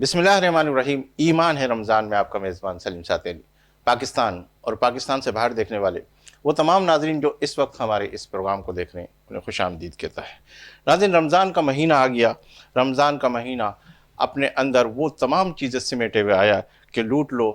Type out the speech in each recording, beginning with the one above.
بسم اللہ الرحمن الرحیم۔ ایمان ہے رمضان میں آپ کا میزبان سلیم ساتھ علی۔ پاکستان اور پاکستان سے باہر دیکھنے والے وہ تمام ناظرین جو اس وقت ہمارے اس پروگرام کو دیکھ رہے ہیں انہیں خوش آمدید کہتا ہے۔ ناظرین، رمضان کا مہینہ آ گیا۔ رمضان کا مہینہ اپنے اندر وہ تمام چیزیں سمیٹے ہوئے آیا کہ لوٹ لو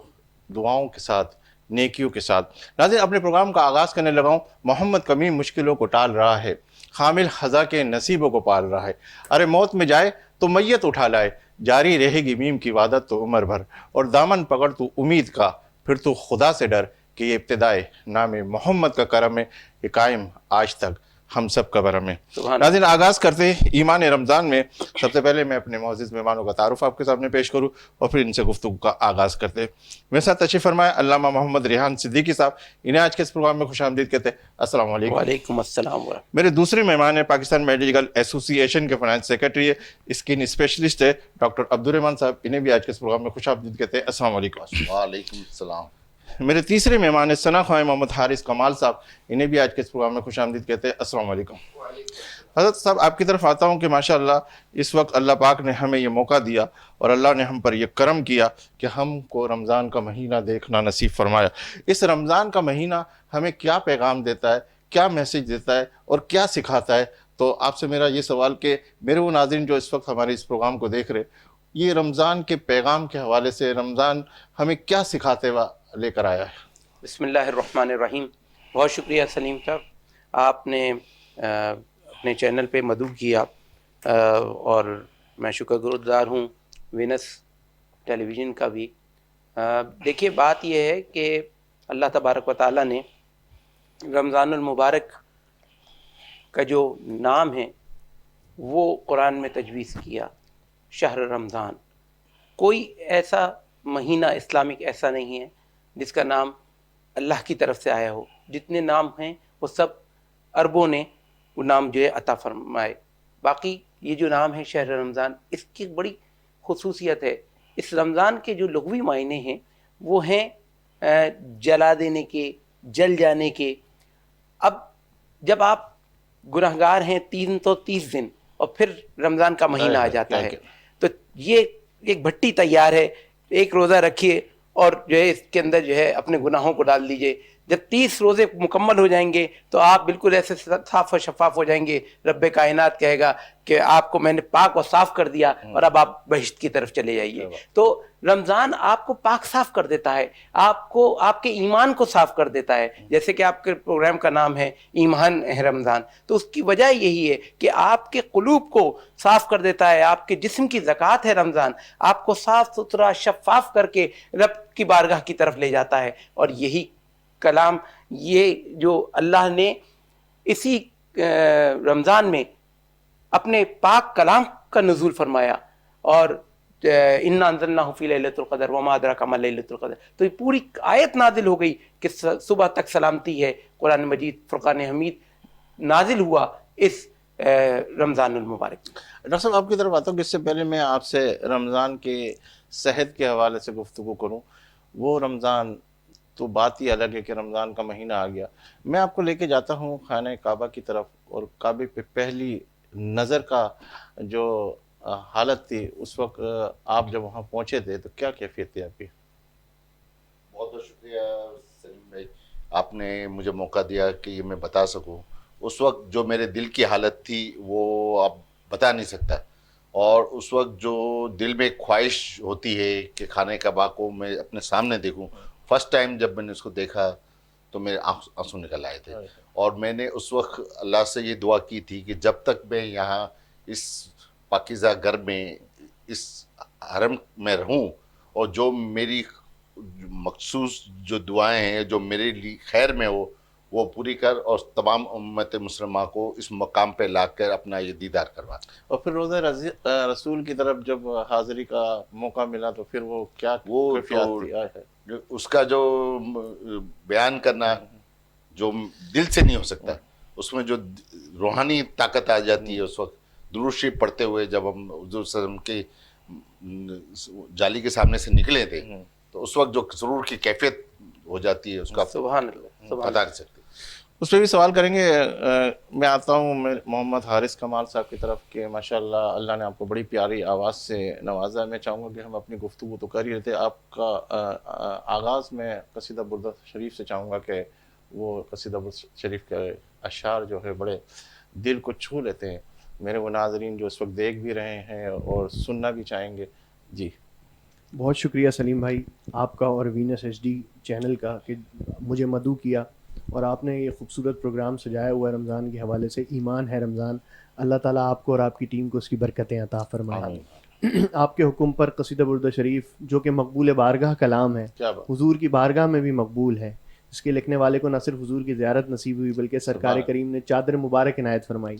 دعاؤں کے ساتھ، نیکیوں کے ساتھ۔ ناظرین، اپنے پروگرام کا آغاز کرنے لگا ہوں۔ محمد کمیم مشکلوں کو ٹال رہا ہے، حامل خزاں کے نصیبوں کو پال رہا ہے۔ ارے موت میں جائے تو میت اٹھا لائے، جاری رہے گی میم کی وعدت تو عمر بھر۔ اور دامن پکڑ تو امید کا، پھر تو خدا سے ڈر کہ یہ ابتدائے نام محمد کا کرم ہے، یہ قائم آج تک ہم سب کا برم ہے۔ ناظرین، آغاز کرتے ہیں ایمان رمضان میں۔ سب سے پہلے میں اپنے معزز مہمانوں کا تعارف آپ کے سامنے پیش کروں اور پھر ان سے گفتگو کا آغاز کرتے ہیں۔ میرے ساتھ تشریف فرمائے علامہ محمد ریحان صدیقی صاحب، انہیں آج کے اس پروگرام میں خوش آمدید کہتے ہیں۔ السلام علیکم۔ وعلیکم السلام ورحمۃ۔ میرے دوسرے مہمان ہیں پاکستان میڈیکل ایسوسی ایشن کے فائنانس سیکرٹری ہے، اسکن اسپیشلسٹ ہے ڈاکٹر عبدالرحمان صاحب، انہیں بھی آج کے اس پروگرام میں خوش آمدید کہتے ہیں۔ السلام علیکم۔ وعلیکم السلام۔ میرے تیسرے مہمان ہیں ثنا خواہ محمد حارث کمال صاحب، انہیں بھی آج کے اس پروگرام میں خوش آمدید کہتے ہیں۔ السلام علیکم۔ حضرت صاحب، آپ کی طرف آتا ہوں کہ ماشاءاللہ اس وقت اللہ پاک نے ہمیں یہ موقع دیا اور اللہ نے ہم پر یہ کرم کیا کہ ہم کو رمضان کا مہینہ دیکھنا نصیب فرمایا۔ اس رمضان کا مہینہ ہمیں کیا پیغام دیتا ہے، کیا میسج دیتا ہے اور کیا سکھاتا ہے؟ تو آپ سے میرا یہ سوال کہ میرے وہ ناظرین جو اس وقت ہمارے اس پروگرام کو دیکھ رہے، یہ رمضان کے پیغام کے حوالے سے رمضان ہمیں کیا سکھاتے ہوا لے کر آیا ہے؟ بسم اللہ الرحمن الرحیم۔ بہت شکریہ سلیم صاحب، آپ نے اپنے چینل پہ مدعو کیا اور میں شکر گزار ہوں وینس ٹیلی ویژن کا بھی۔ دیکھیے، بات یہ ہے کہ اللہ تبارک و تعالیٰ نے رمضان المبارک کا جو نام ہے وہ قرآن میں تجویز کیا، شہر رمضان۔ کوئی ایسا مہینہ اسلامک ایسا نہیں ہے جس کا نام اللہ کی طرف سے آیا ہو۔ جتنے نام ہیں وہ سب عربوں نے وہ نام جو ہے عطا فرمائے۔ باقی یہ جو نام ہے شہر رمضان، اس کی بڑی خصوصیت ہے۔ اس رمضان کے جو لغوی معنی ہیں وہ ہیں جلا دینے کے، جل جانے کے۔ اب جب آپ گنہگار ہیں 330 دن اور پھر رمضان کا مہینہ آ جاتا ہے تو یہ ایک بھٹی تیار ہے، ایک روزہ رکھیے اور جو ہے اس کے اندر جو ہے اپنے گناہوں کو ڈال دیجئے۔ جب 30 روزے مکمل ہو جائیں گے تو آپ بالکل ایسے صاف و شفاف ہو جائیں گے، رب کائنات کہے گا کہ آپ کو میں نے پاک و صاف کر دیا اور اب آپ بہشت کی طرف چلے جائیے۔ تو رمضان آپ کو پاک صاف کر دیتا ہے، آپ کو آپ کے ایمان کو صاف کر دیتا ہے۔ جیسے کہ آپ کے پروگرام کا نام ہے ایمان ہے رمضان، تو اس کی وجہ یہی ہے کہ آپ کے قلوب کو صاف کر دیتا ہے۔ آپ کے جسم کی زکوٰۃ ہے رمضان، آپ کو صاف ستھرا شفاف کر کے رب کی بارگاہ کی طرف لے جاتا ہے۔ اور یہی کلام، یہ جو اللہ نے اسی رمضان میں اپنے پاک کلام کا نزول فرمایا، اور انا انزلناہ فی لیلۃ القدر وما ادراک ما لیلۃ القدر، تو یہ پوری آیت نازل ہو گئی کہ صبح تک سلامتی ہے۔ قرآن مجید فرقان حمید نازل ہوا اس رمضان المبارک میں۔ ڈاکٹر صاحب، آپ کی طرف آتا ہوں کہ اس سے پہلے میں آپ سے رمضان کے صحت کے حوالے سے گفتگو کروں۔ وہ رمضان تو بات ہی الگ ہے کہ رمضان کا مہینہ آ گیا۔ میں آپ کو لے کے جاتا ہوں خانہ کعبہ کی طرف، اور کعبے پہ پہلی نظر کا جو حالت تھی اس وقت آپ جب وہاں پہنچے تھے تو کیا کیفیت تھی آپ کی؟ بہت بہت شکریہ سلیم بھائی، آپ نے مجھے موقع دیا کہ یہ میں بتا سکوں۔ اس وقت جو میرے دل کی حالت تھی وہ اب بتا نہیں سکتا، اور اس وقت جو دل میں خواہش ہوتی ہے کہ خانہ کعبہ کو میں اپنے سامنے دیکھوں۔ فرسٹ ٹائم جب میں نے اس کو دیکھا تو میرے آنسو نکل آئے تھے، اور میں نے اس وقت اللہ سے یہ دعا کی تھی کہ جب تک میں یہاں اس پاکیزہ گھر میں، اس حرم میں رہوں، اور جو میری مخصوص جو دعائیں ہیں جو میرے لیے خیر میں ہو وہ پوری کر، اور تمام امت مسلمہ کو اس مقام پہ لا کر اپنا یہ دیدار کروا۔ اور پھر روزہ رسول کی طرف جب حاضری کا موقع ملا تو پھر وہ کیا وہ کیفیت تھی؟ اس کا جو بیان کرنا جو دل سے نہیں ہو سکتا، اس میں جو روحانی طاقت آ جاتی ہے اس وقت درود شریف پڑھتے ہوئے جب ہم حضور صلی اللہ علیہ وسلم کے جالی کے سامنے سے نکلے تھے، تو اس وقت جو سرور کی کیفیت ہو جاتی ہے اس کا سبحان اللہ، سبحان بتا نہیں سکتے۔ اس پہ بھی سوال کریں گے. میں آتا ہوں محمد حارث کمال صاحب کی طرف کہ ماشاءاللہ اللہ نے آپ کو بڑی پیاری آواز سے نوازا. میں چاہوں گا کہ ہم اپنی گفتگو تو کر ہی رہتے, آپ کا آغاز میں قصیدہ بردہ شریف سے چاہوں گا کہ وہ قصیدہ بردہ شریف کے اشعار جو ہے بڑے دل کو چھو لیتے ہیں. میرے وہ ناظرین جو اس وقت دیکھ بھی رہے ہیں اور سننا بھی چاہیں گے. جی بہت شکریہ سلیم بھائی آپ کا اور وینس ایچ ڈی چینل کا کہ مجھے مدعو کیا اور آپ نے یہ خوبصورت پروگرام سجایا ہوا ہے رمضان کے حوالے سے. ایمان ہے رمضان. اللہ تعالیٰ آپ کو اور آپ کی ٹیم کو اس کی برکتیں عطا فرمائے. آپ کے حکم پر قصیدہ بردہ شریف جو کہ مقبول بارگاہ کلام ہے, حضور کی بارگاہ میں بھی مقبول ہے, اس کے لکھنے والے کو نہ صرف حضور کی زیارت نصیب ہوئی بلکہ سرکار کریم نے چادر مبارک عنایت فرمائی.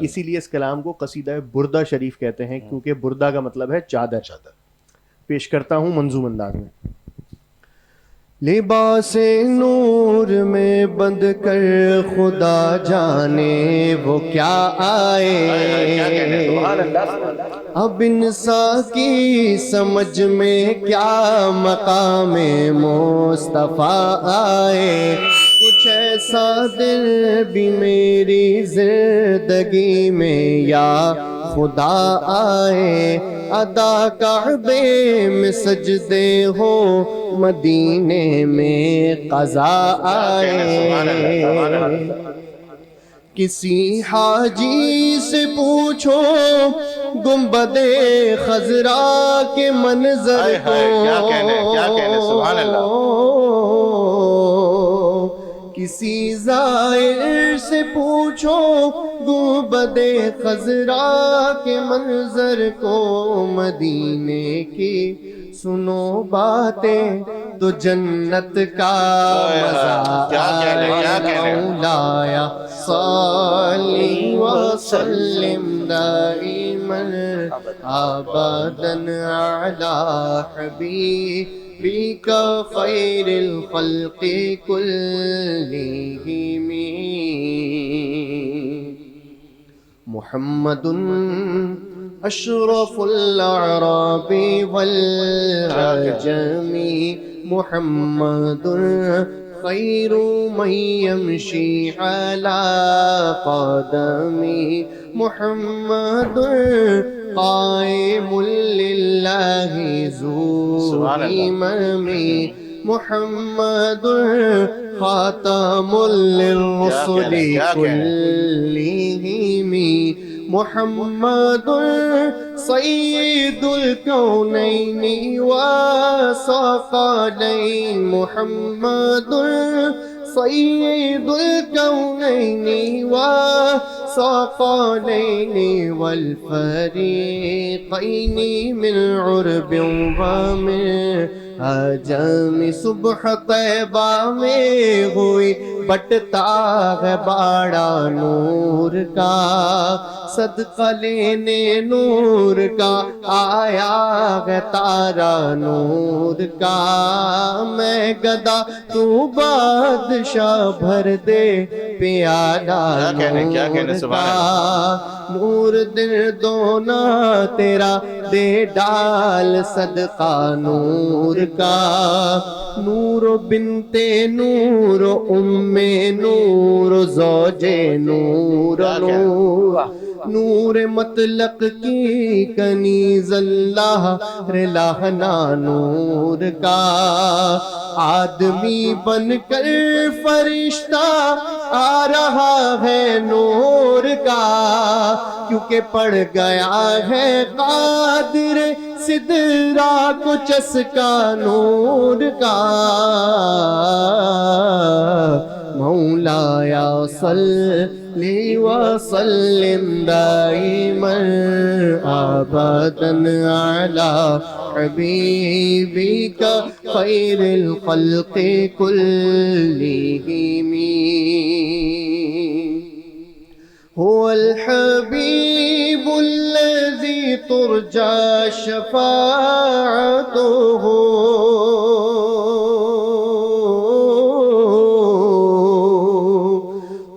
اسی لیے اس کلام کو قصیدہ بردہ شریف کہتے ہیں کیونکہ بردہ کا مطلب ہے چادر. پیش کرتا ہوں منظوم انداز میں. لباس نور میں بند کر خدا جانے وہ کیا آئے, اب انسان کی سمجھ میں کیا مقام مصطفیٰ آئے. کچھ ایسا دل بھی میری زندگی میں یا خدا آئے, ادا کعبے میں سجدے ہو مدینے میں قضا آئے. کسی حاجی سے پوچھو گنبد خضرا کے منظر کو, کسی زائر سے پوچھو گنبد خضرا کے منظر کو, مدینے کی سنو باتیں تو جنت کا مزہ آئے. مولایا صلی وسلم دائما ابدا علی حبیبک خیر الخلق کلہم. محمد اشرف الاعراب والعجم, محمد خیر من یمشی علی قدمی, محمد قائم للہ ذو ہمم, محمد خاتم للرسل کلہم, محمد سید الکونین والثقلین, محمد سید الکونین والثقلین والفریقین من عرب ومن عجم. صبح طیبہ میں ہوئی بٹتا ہے باڑا نور کا, صدقہ لینے نور کا آیا ہے تارا نور کا. میں گدا تو بادشاہ بھر دے پیالہ نور کا, نور دل دونا تیرا دے ڈال صدقہ نور کا. نور بنت نور ام نور زوج نور نور, نور مطلق کی کنیز اللہ رلاحنا نور کا. آدمی بن کر فرشتہ آ رہا ہے نور کا, کیونکہ پڑ گیا ہے قادر سدرا کو چسکا نور کا. مولایا صلی وسلم دائما ابدا علی حبیبک خیر الخلق کلہم. هو الحبیب الذی ترجى شفاعته,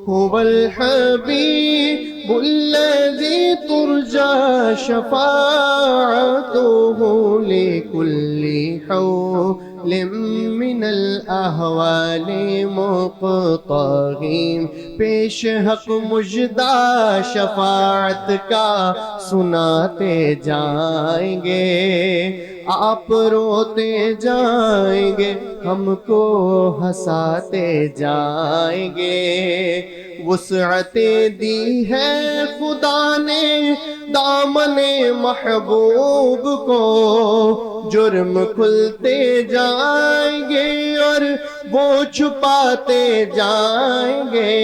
هو الحبیب الذی ترجى شفاعته لكل حول من الاحوال مقتضیم، پیش حق مژدہ شفاعت کا سناتے جائیں گے، آپ روتے جائیں گے، ہم کو ہنساتے جائیں گے۔ وسعتیں دی ہے خدا نے دامن محبوب کو، جرم کھلتے جائیں گے اور وہ چھپاتے جائیں گے۔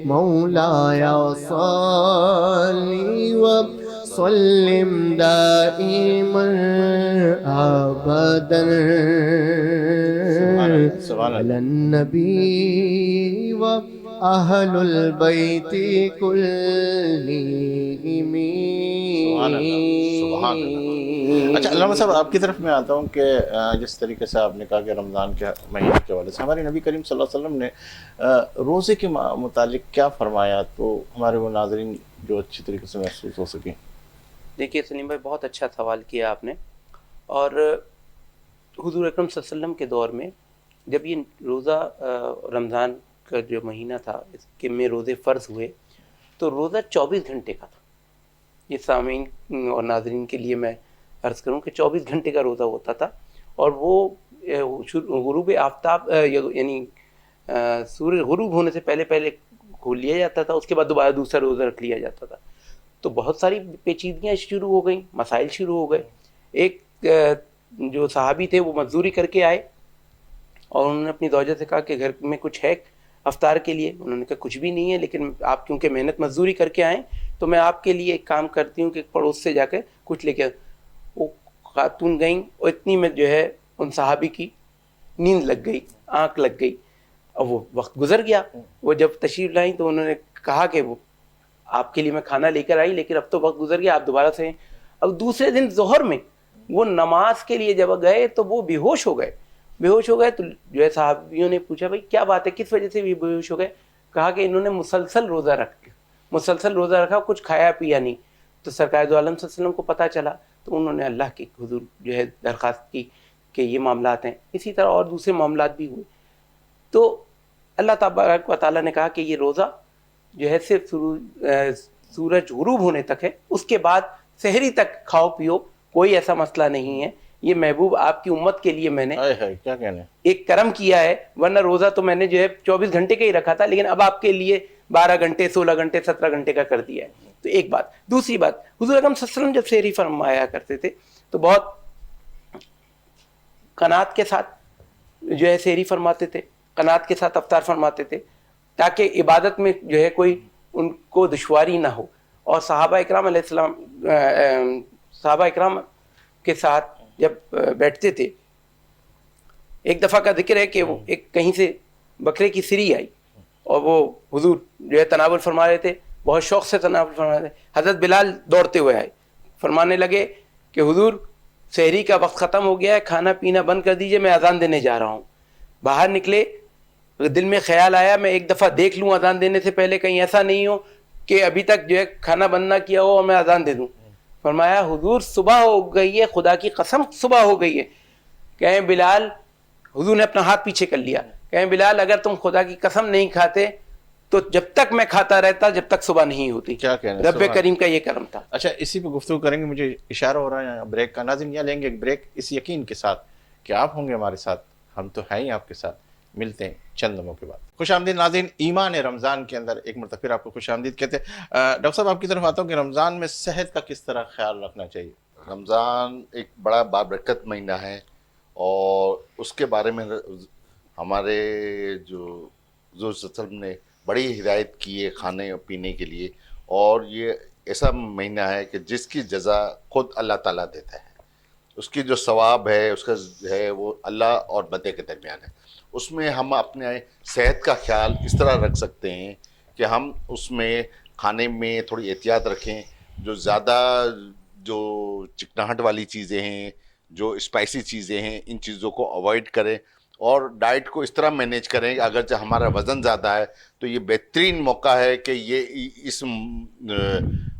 مولایا صلی وسلم دائما ابدا سبحان اللہ۔ علی النبی و اہل البیت کلہم۔ سبحان اللہ۔ اچھا علامہ صاحب، آپ کی طرف میں آتا ہوں کہ جس طریقے سے آپ نے کہا کہ رمضان کے مہینے کے حوالے سے ہمارے نبی کریم صلی اللہ علیہ وسلم نے روزے کے متعلق کیا فرمایا، تو ہمارے وہ ناظرین جو اچھی طریقے سے محسوس ہو سکیں۔ دیکھیے سلیم بھائی، بہت اچھا سوال کیا آپ نے۔ اور حضور اکرم صلی اللہ علیہ وسلم کے دور میں جب یہ روزہ رمضان کا جو مہینہ تھا اس کے میں روزے فرض ہوئے، تو روزہ 24 گھنٹے کا تھا۔ یہ سامعین اور ناظرین کے لیے میں عرض کروں کہ 24 گھنٹے کا روزہ ہوتا تھا، اور وہ غروب آفتاب یعنی سورج غروب ہونے سے پہلے کھول لیا جاتا تھا، اس کے بعد دوبارہ دوسرا روزہ رکھ لیا جاتا تھا۔ تو بہت ساری پیچیدگیاں شروع ہو گئیں، مسائل شروع ہو گئے۔ ایک جو صحابی تھے وہ مزدوری کر کے آئے اور انہوں نے اپنی زوجہ سے کہا کہ گھر میں کچھ ہے افطار کے لیے؟ انہوں نے کہا کچھ بھی نہیں ہے، لیکن آپ کیونکہ محنت مزدوری کر کے آئیں تو میں آپ کے لیے ایک کام کرتی ہوں کہ پڑوس سے جا کے کچھ لے کے۔ وہ خاتون گئیں اور اتنی میں جو ہے ان صحابی کی نیند لگ گئی، آنکھ لگ گئی، اور وہ وقت گزر گیا۔ وہ جب تشریف لائیں تو انہوں نے کہا کہ وہ آپ کے لیے میں کھانا لے کر آئی، لیکن اب تو وقت گزر گیا، آپ دوبارہ سے۔ اب دوسرے دن ظہر میں وہ نماز کے لیے جب گئے تو وہ بے ہوش ہو گئے۔ تو جو ہے صحابیوں نے پوچھا بھائی کیا بات ہے، کس وجہ سے بھی بے ہوش ہو گئے؟ کہا کہ انہوں نے مسلسل روزہ رکھا، کچھ کھایا پیا نہیں۔ تو سرکار دو عالم صلی اللہ علیہ وسلم کو پتہ چلا، تو انہوں نے اللہ کے حضور جو ہے درخواست کی کہ یہ معاملات ہیں۔ اسی طرح اور دوسرے معاملات بھی ہوئے۔ تو اللہ تبارک و تعالیٰ نے کہا کہ یہ روزہ جو ہے صرف سورج غروب ہونے تک ہے، اس کے بعد سحری تک کھاؤ پیو، کوئی ایسا مسئلہ نہیں ہے۔ یہ محبوب آپ کی امت کے لیے میں نے کیا کہنے ایک کرم کیا ہے، ورنہ روزہ تو میں نے جو ہے 24 گھنٹے کا ہی رکھا تھا، لیکن اب آپ کے لیے 12 گھنٹے 16 گھنٹے 17 گھنٹے کا کر دیا ہے۔ تو ایک بات۔ دوسری بات، حضور اکرم صلی اللہ علیہ وسلم جب سحری فرمایا کرتے تھے تو بہت قناعت کے ساتھ جو ہے سحری فرماتے تھے، قناعت کے ساتھ افطار فرماتے تھے، تاکہ عبادت میں جو ہے کوئی ان کو دشواری نہ ہو۔ اور صحابہ اکرام علیہ السلام صحابہ اکرام کے ساتھ جب بیٹھتے تھے، ایک دفعہ کا ذکر ہے کہ وہ ایک کہیں سے بکرے کی سری آئی اور وہ حضور جو ہے تناول فرما رہے تھے، بہت شوق سے تناول فرما رہے تھے۔ حضرت بلال دوڑتے ہوئے آئے، فرمانے لگے کہ حضور سحری کا وقت ختم ہو گیا ہے، کھانا پینا بند کر دیجئے، میں اذان دینے جا رہا ہوں۔ باہر نکلے، دل میں خیال آیا میں ایک دفعہ دیکھ لوں اذان دینے سے پہلے، کہیں ایسا نہیں ہو کہ ابھی تک جو ہے کھانا بند نہ کیا ہو اور میں اذان دے دوں۔ فرمایا حضور صبح ہو گئی ہے، خدا کی قسم صبح ہو گئی ہے۔ کہیں بلال، حضور نے اپنا ہاتھ پیچھے کر لیا، کہیں بلال اگر تم خدا کی قسم نہیں کھاتے تو جب تک میں کھاتا رہتا جب تک صبح نہیں ہوتی۔ کیا کہنا رب کریم کا یہ کرم تھا۔ اچھا، اسی پہ گفتگو کریں گے، مجھے اشارہ ہو رہا ہے بریک کا۔ ناظرین یہاں لیں گے ایک بریک اس یقین کے ساتھ کہ آپ ہوں گے ہمارے ساتھ، ہم تو ہیں ہی آپ کے ساتھ۔ ملتے ہیں چند لمحوں کے بعد۔ خوش آمدید ناظرین، ایمان رمضان کے اندر ایک مرتبہ پھر آپ کو خوش آمدید کہتے ہیں۔ ڈاکٹر صاحب آپ کی طرف آتا ہوں کہ رمضان میں صحت کا کس طرح خیال رکھنا چاہیے؟ رمضان ایک بڑا بابرکت مہینہ ہے، اور اس کے بارے میں ہمارے جو حضور صلی اللہ علیہ وسلم نے بڑی ہدایت کی ہے کھانے اور پینے کے لیے، اور یہ ایسا مہینہ ہے کہ جس کی جزا خود اللہ تعالیٰ دیتا ہے۔ اس کی جو ثواب ہے اس کا ہے وہ اللہ اور بندے کے درمیان ہے۔ اس میں ہم اپنے صحت کا خیال اس طرح رکھ سکتے ہیں کہ ہم اس میں کھانے میں تھوڑی احتیاط رکھیں، جو زیادہ جو چکناہٹ والی چیزیں ہیں، جو اسپائسی چیزیں ہیں، ان چیزوں کو اوائڈ کریں، اور ڈائٹ کو اس طرح مینیج کریں کہ اگرچہ ہمارا وزن زیادہ ہے تو یہ بہترین موقع ہے کہ یہ اس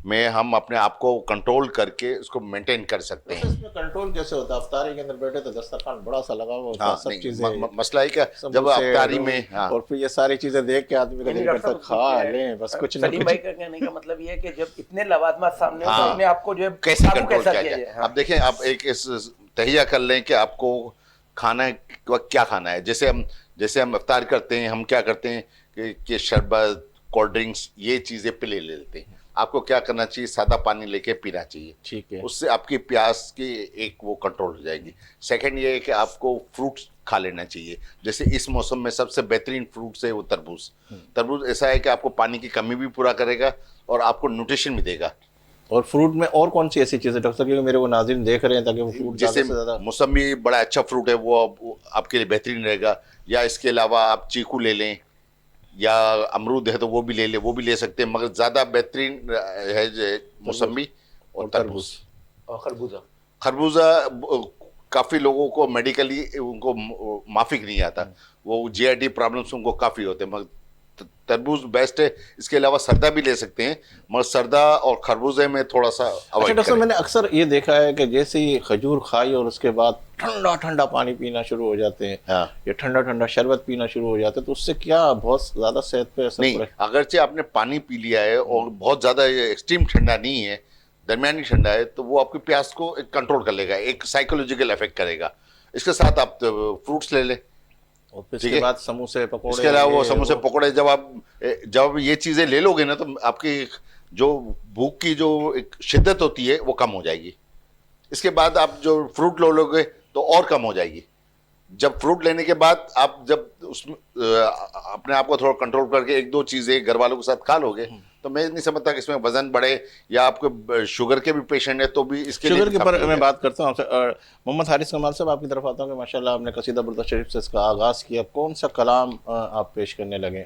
میں ہم اپنے آپ کو کنٹرول کر کے اس کو مینٹین کر سکتے ہیں. اس میں کنٹرول کیسے ہوتا ہے؟ افطاری کے اندر بیٹھے تو دسترخوان بڑا سا لگا ہوا ہوتا ہے، ہاں سب نہیں چیزیں، مسئلہ ہے کہ جب سموسے، افطاری میں ہاں اور پھر یہ ساری چیزیں دیکھ کے آدمی کا یعنی دل ڈاکٹر کرتا ہے صاحب کھا لیں بس کچھ نہ سلیم کچھ. بھائی کا کہنے کا مطلب یہ ہے کہ جب اتنے لوازمات سامنے ہو تو ہاں اپنے آپ کو جو ہے کیسے قابو کنٹرول کیسا کیا کیا جائے. جائے. ہاں اب دیکھیں آپ ایک تہیہ کر لیں کہ آپ کو کھانا کے وقت کیا کھانا ہے. جیسے ہم افطار کرتے ہیں، ہم کیا کرتے ہیں کہ شربت، کولڈ ڈرنکس، یہ چیزیں پلے لے لیتے ہیں. آپ کو کیا کرنا چاہیے؟ سادہ پانی لے کے پینا چاہیے. ٹھیک ہے. اس سے آپ کی پیاس کی ایک وہ کنٹرول ہو جائے گی. سیکنڈ یہ ہے کہ آپ کو فروٹس کھا لینا چاہیے. جیسے اس موسم میں سب سے بہترین فروٹس ہے وہ تربوز. تربوز ایسا ہے کہ آپ کو پانی کی کمی بھی پورا کرے گا اور آپ کو نیوٹریشن بھی دے گا. اور فروٹ میں اور کون سی ایسی چیزیں ڈاکٹر صاحب، کیونکہ میرے وہ ناظرین دیکھ رہے ہیں تاکہ وہ فروٹ جیسے زیادہ سے زیادہ. موسمی بڑا اچھا فروٹ ہے، وہ آپ کے لیے بہترین رہے گا. یا اس کے علاوہ آپ چیکو لے لیں، یا امرود ہے تو وہ بھی لے لیں، وہ بھی لے سکتے ہیں. مگر زیادہ بہترین ہے موسمی اور تربوز. اور خربوزہ. خربوزہ کافی لوگوں کو میڈیکلی ان کو مافک نہیں آتا، وہ جی آئی ٹی پرابلمس ان کو کافی ہوتے ہیں. مگر تربوز بیسٹ ہے. اس کے علاوہ سردا بھی لے سکتے ہیں، مگر سردا اور خربوزے میں تھوڑا سا اچھا اوائڈ ڈاکٹر صاحب، کریں. میں نے اکثر یہ دیکھا ہے کہ جیسے ہی کھجور کھائی اور اس کے بعد ٹھنڈا ٹھنڈا پانی پینا شروع ہو جاتے ہیں، ہاں یا ٹھنڈا ٹھنڈا شربت پینا شروع ہو جاتے ہیں، تو اس سے کیا بہت زیادہ صحت پہ اثر نہیں، پڑے؟ اگرچہ آپ نے پانی پی لیا ہے اور بہت زیادہ ایکسٹریم ٹھنڈا نہیں ہے، درمیانی ٹھنڈا ہے، تو وہ آپ کی پیاس کو کنٹرول کر لے گا، ایک سائیکولوجیکل افیکٹ کرے گا. اس کے ساتھ آپ فروٹس لے لیں. اور پھر اس ٹھیک کے ہے. بعد سموسے پکوڑے، اس کے علاوہ وہ یہ سموسے وہ. پکوڑے، جب یہ چیزیں لے لو گے نا تو آپ کی جو بھوک کی جو ایک شدت ہوتی ہے وہ کم ہو جائے گی. اس کے بعد آپ جو فروٹ لو گے تو اور کم ہو جائے گی. جب فروٹ لینے کے بعد آپ جب اس میں اپنے آپ کو تھوڑا کنٹرول کر کے ایک دو چیزیں گھر والوں کے ساتھ کھا لو گے تو میں نہیں سمجھتا کہ اس میں وزن بڑھے. یا آپ کو شوگر کے بھی پیشنٹ ہے تو بھی اس کے لیے شوگر بھی کے کافی پر ہو میں جائے. بات کرتا ہوں آپ سے. محمد حارث کمال صاحب، آپ کی طرف آتا ہوں کہ ماشاءاللہ آپ نے قصیدہ بردہ شریف سے اس کا آغاز کیا. کون سا کلام آپ پیش کرنے لگے؟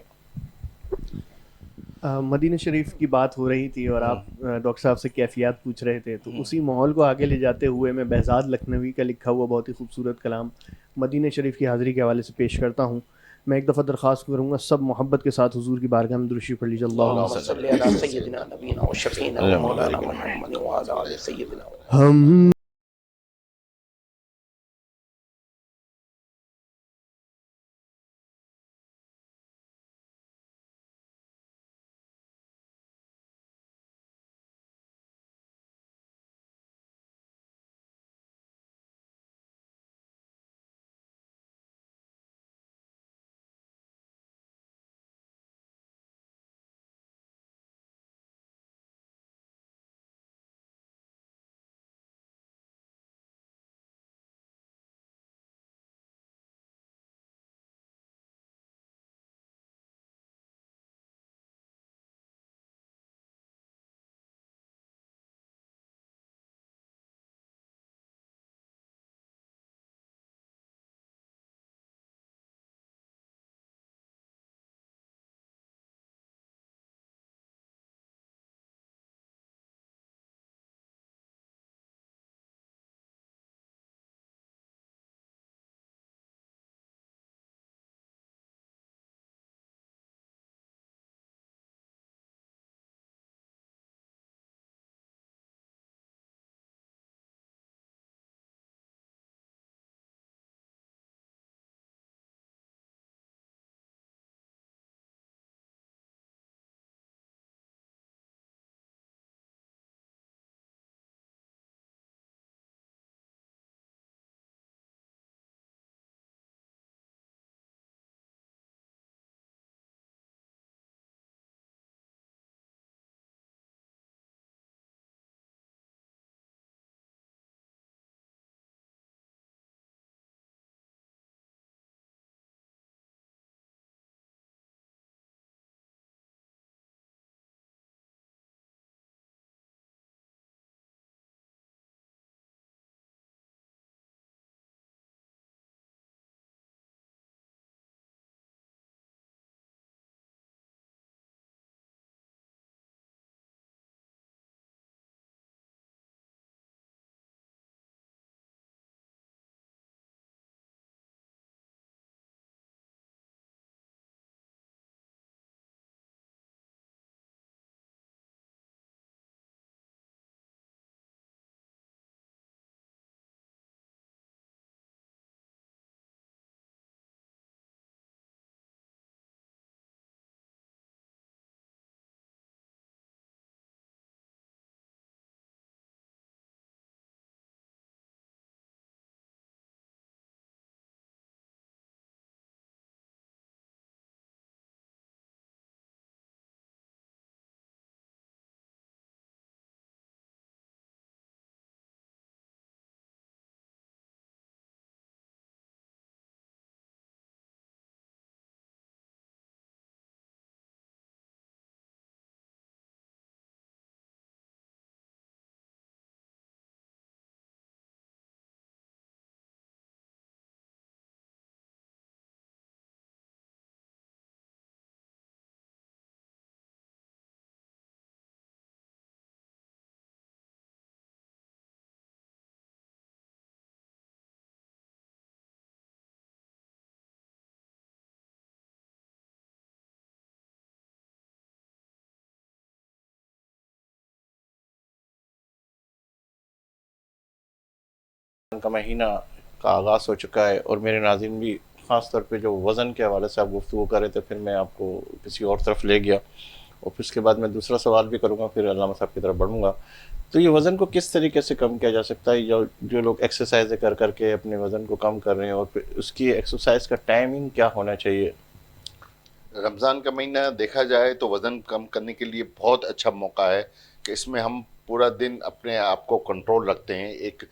مدینہ شریف کی بات ہو رہی تھی اور آپ ڈاکٹر صاحب سے کیفیات پوچھ رہے تھے، تو اسی ماحول کو آگے لے جاتے ہوئے میں بہزاد لکھنوی کا لکھا ہوا بہت ہی خوبصورت کلام مدینہ شریف کی حاضری کے حوالے سے پیش کرتا ہوں. میں ایک دفعہ درخواست کروں گا سب محبت کے ساتھ حضور کی بارگاہ میں درود شریف پڑھ لیجیے. اللہم صلی علی سیدنا نبینا و شفینا و مولانا محمد و علی آل سیدنا. ہم کا مہینہ کا آغاز ہو چکا ہے، اور میرے ناظرین بھی خاص طور پہ جو وزن کے حوالے سے آپ گفتگو کر رہے تھے، پھر میں آپ کو کسی اور طرف لے گیا، اور پھر اس کے بعد میں دوسرا سوال بھی کروں گا، پھر علامہ صاحب کی طرف بڑھوں گا. تو یہ وزن کو کس طریقے سے کم کیا جا سکتا ہے؟ جو لوگ ایکسرسائز کر کے اپنے وزن کو کم کر رہے ہیں، اور پھر اس کی ایکسرسائز کا ٹائمنگ کیا ہونا چاہیے؟ رمضان کا مہینہ دیکھا جائے تو وزن کم کرنے کے لیے بہت اچھا موقع ہے کہ اس میں ہم پورا دن اپنے آپ کو کنٹرول رکھتے ہیں، ایک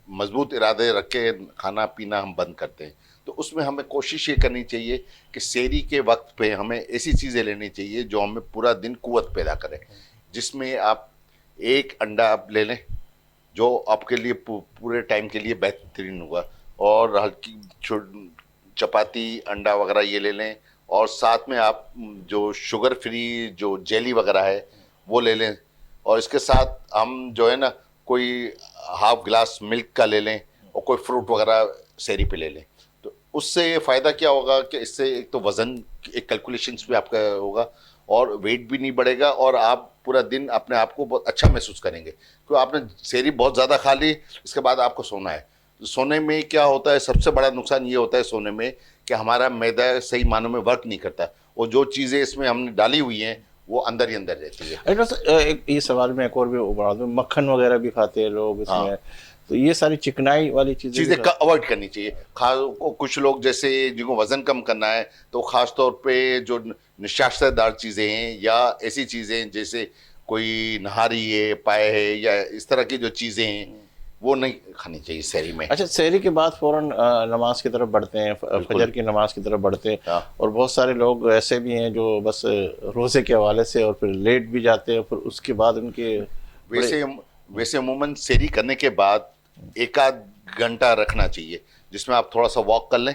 مضبوط ارادے رکھ کے کھانا پینا ہم بند کرتے ہیں. تو اس میں ہمیں کوشش یہ کرنی چاہیے کہ سحری کے وقت پہ ہمیں ایسی چیزیں لینی چاہیے جو ہمیں پورا دن قوت پیدا کرے، جس میں آپ ایک انڈا آپ لے لیں جو آپ کے لیے پورے ٹائم کے لیے بہترین ہوگا، اور ہلکی چپاتی انڈا وغیرہ یہ لے لیں، اور ساتھ میں آپ جو شوگر فری جو جیلی وغیرہ ہے وہ لے لیں، اور اس کے ساتھ ہم جو ہے نا کوئی ہاف گلاس ملک کا لے لیں، اور کوئی فروٹ وغیرہ سحری پہ لے لیں. تو اس سے فائدہ کیا ہوگا کہ اس سے ایک تو وزن ایک کیلکولیشنس بھی آپ کا ہوگا، اور ویٹ بھی نہیں بڑھے گا، اور آپ پورا دن اپنے آپ کو بہت اچھا محسوس کریں گے. کیونکہ آپ نے سحری بہت زیادہ کھا لی، اس کے بعد آپ کو سونا ہے. سونے میں کیا ہوتا ہے، سب سے بڑا نقصان یہ ہوتا ہے سونے میں کہ ہمارا معدہ صحیح معنوں میں ورک نہیں کرتا، اور جو چیزیں اس میں ہم نے ڈالی ہوئی ہیں وہ اندر ہی اندر رہتی ہے. ایک یہ سوال میں ایک اور بھی بڑھا دوں، مکھن وغیرہ بھی کھاتے ہیں لوگ اس میں، تو یہ ساری چکنائی والی چیزیں اوائڈ کرنی چاہیے. کچھ لوگ جیسے جن کو وزن کم کرنا ہے تو خاص طور پہ جو نشاستہ دار چیزیں ہیں، یا ایسی چیزیں جیسے کوئی نہاری ہے، پائے ہے، یا اس طرح کی جو چیزیں ہیں وہ نہیں کھانی چاہیے سحری میں. اچھا، سحری کے بعد فوراً نماز کی طرف بڑھتے ہیں، فجر کی نماز کی طرف بڑھتے ہیں، اور بہت سارے لوگ ایسے بھی ہیں جو بس روزے کے حوالے سے اور پھر لیٹ بھی جاتے ہیں، پھر اس کے بعد ان کے ویسے عموماً سحری کرنے کے بعد ایک آدھ گھنٹہ رکھنا چاہیے جس میں آپ تھوڑا سا واک کر لیں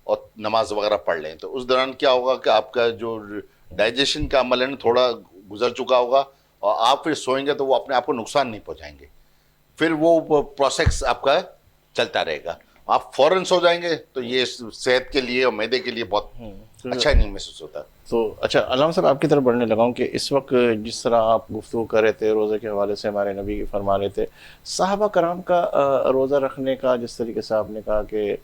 اور نماز وغیرہ پڑھ لیں. تو اس دوران کیا ہوگا کہ آپ کا جو ڈائجیشن کا عمل ہے نا تھوڑا گزر چکا ہوگا، اور آپ پھر سوئیں گے تو وہ اپنے آپ کو نقصان نہیں پہنچائیں گے. پھر وہ پروسیس آپ کا چلتا رہے گا. آپ فوراً سو جائیں گے تو یہ صحت کے لیے اور معدے کے لیے بہت اچھا نہیں محسوس ہوتا. تو اچھا علامہ صاحب، آپ کی طرف بڑھنے لگا ہوں کہ اس وقت جس طرح آپ گفتگو کر رہے تھے روزے کے حوالے سے، ہمارے نبی کی فرما رہے تھے، صحابہ کرام کا روزہ رکھنے کا جس طریقے سے آپ نے کہا کہ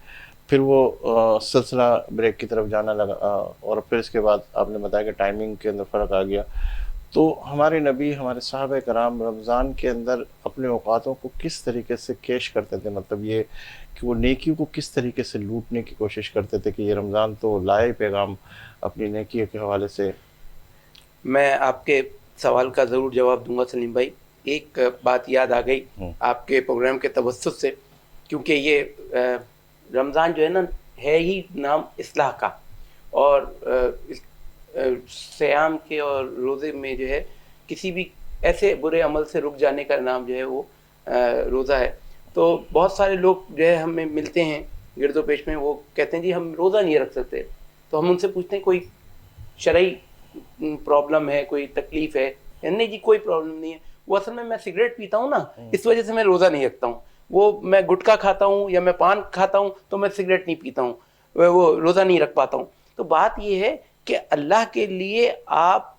پھر وہ سلسلہ بریک کی طرف جانا لگا، اور پھر اس کے بعد آپ نے بتایا کہ ٹائمنگ کے اندر فرق آ گیا. تو ہمارے نبی، ہمارے صحابہ کرام رمضان کے اندر اپنے اوقاتوں کو کس طریقے سے کیش کرتے تھے؟ مطلب یہ کہ وہ نیکیوں کو کس طریقے سے لوٹنے کی کوشش کرتے تھے کہ یہ رمضان تو لائے پیغام اپنی نیکی کے حوالے سے. میں آپ کے سوال کا ضرور جواب دوں گا سلیم بھائی. ایک بات یاد آ گئی آپ کے پروگرام کے توسط سے، کیونکہ یہ رمضان جو ہے نا ہے ہی نام اصلاح کا، اور صیام کے اور روزے میں جو ہے کسی بھی ایسے برے عمل سے رک جانے کا نام جو ہے وہ روزہ ہے. تو بہت سارے لوگ جو ہے ہمیں ملتے ہیں گرد و پیش میں، وہ کہتے ہیں جی ہم روزہ نہیں رکھ سکتے. تو ہم ان سے پوچھتے ہیں کوئی شرعی پرابلم ہے، کوئی تکلیف ہے؟ نہیں جی کوئی پرابلم نہیں ہے. وہ اصل میں سگریٹ پیتا ہوں نا، اس وجہ سے میں روزہ نہیں رکھتا ہوں. وہ میں گٹکا کھاتا ہوں یا میں پان کھاتا ہوں تو میں سگریٹ نہیں پیتا ہوں، وہ روزہ نہیں رکھ پاتا ہوں. تو بات یہ ہے کہ اللہ کے لیے آپ